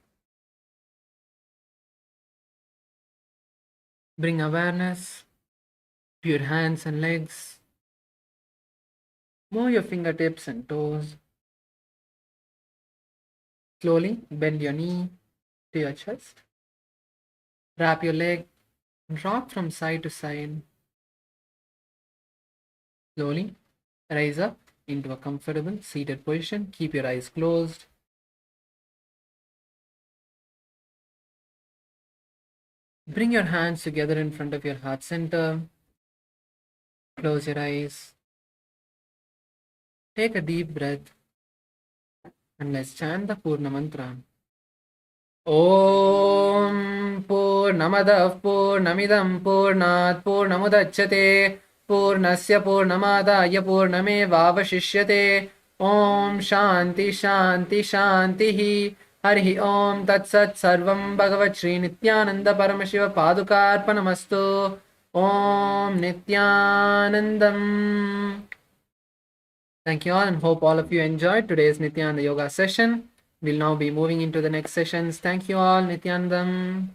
Bring awareness to your hands and legs. Move your fingertips and toes. Slowly bend your knee to your chest. Wrap your leg and rock from side to side. Slowly rise up into a comfortable seated position. Keep your eyes closed. Bring your hands together in front of your heart center. Close your eyes. Take a deep breath. And let's chant the Purna Mantra. Om Purnamadav Purnamidam Purnat Purnamudachyate Purnasya Purnamadaya Purnamevavashishyate Om Shanti Shanti Shantihi Harihi Om Tat Sat Sarvam Bhagavat Shri Nithyananda Paramashiva Padukarpanamastu Om Nithyanandam. Thank you all and hope all of you enjoyed today's Nithyananda Yoga session. We'll now be moving into the next sessions. Thank you all. Nithyanandam.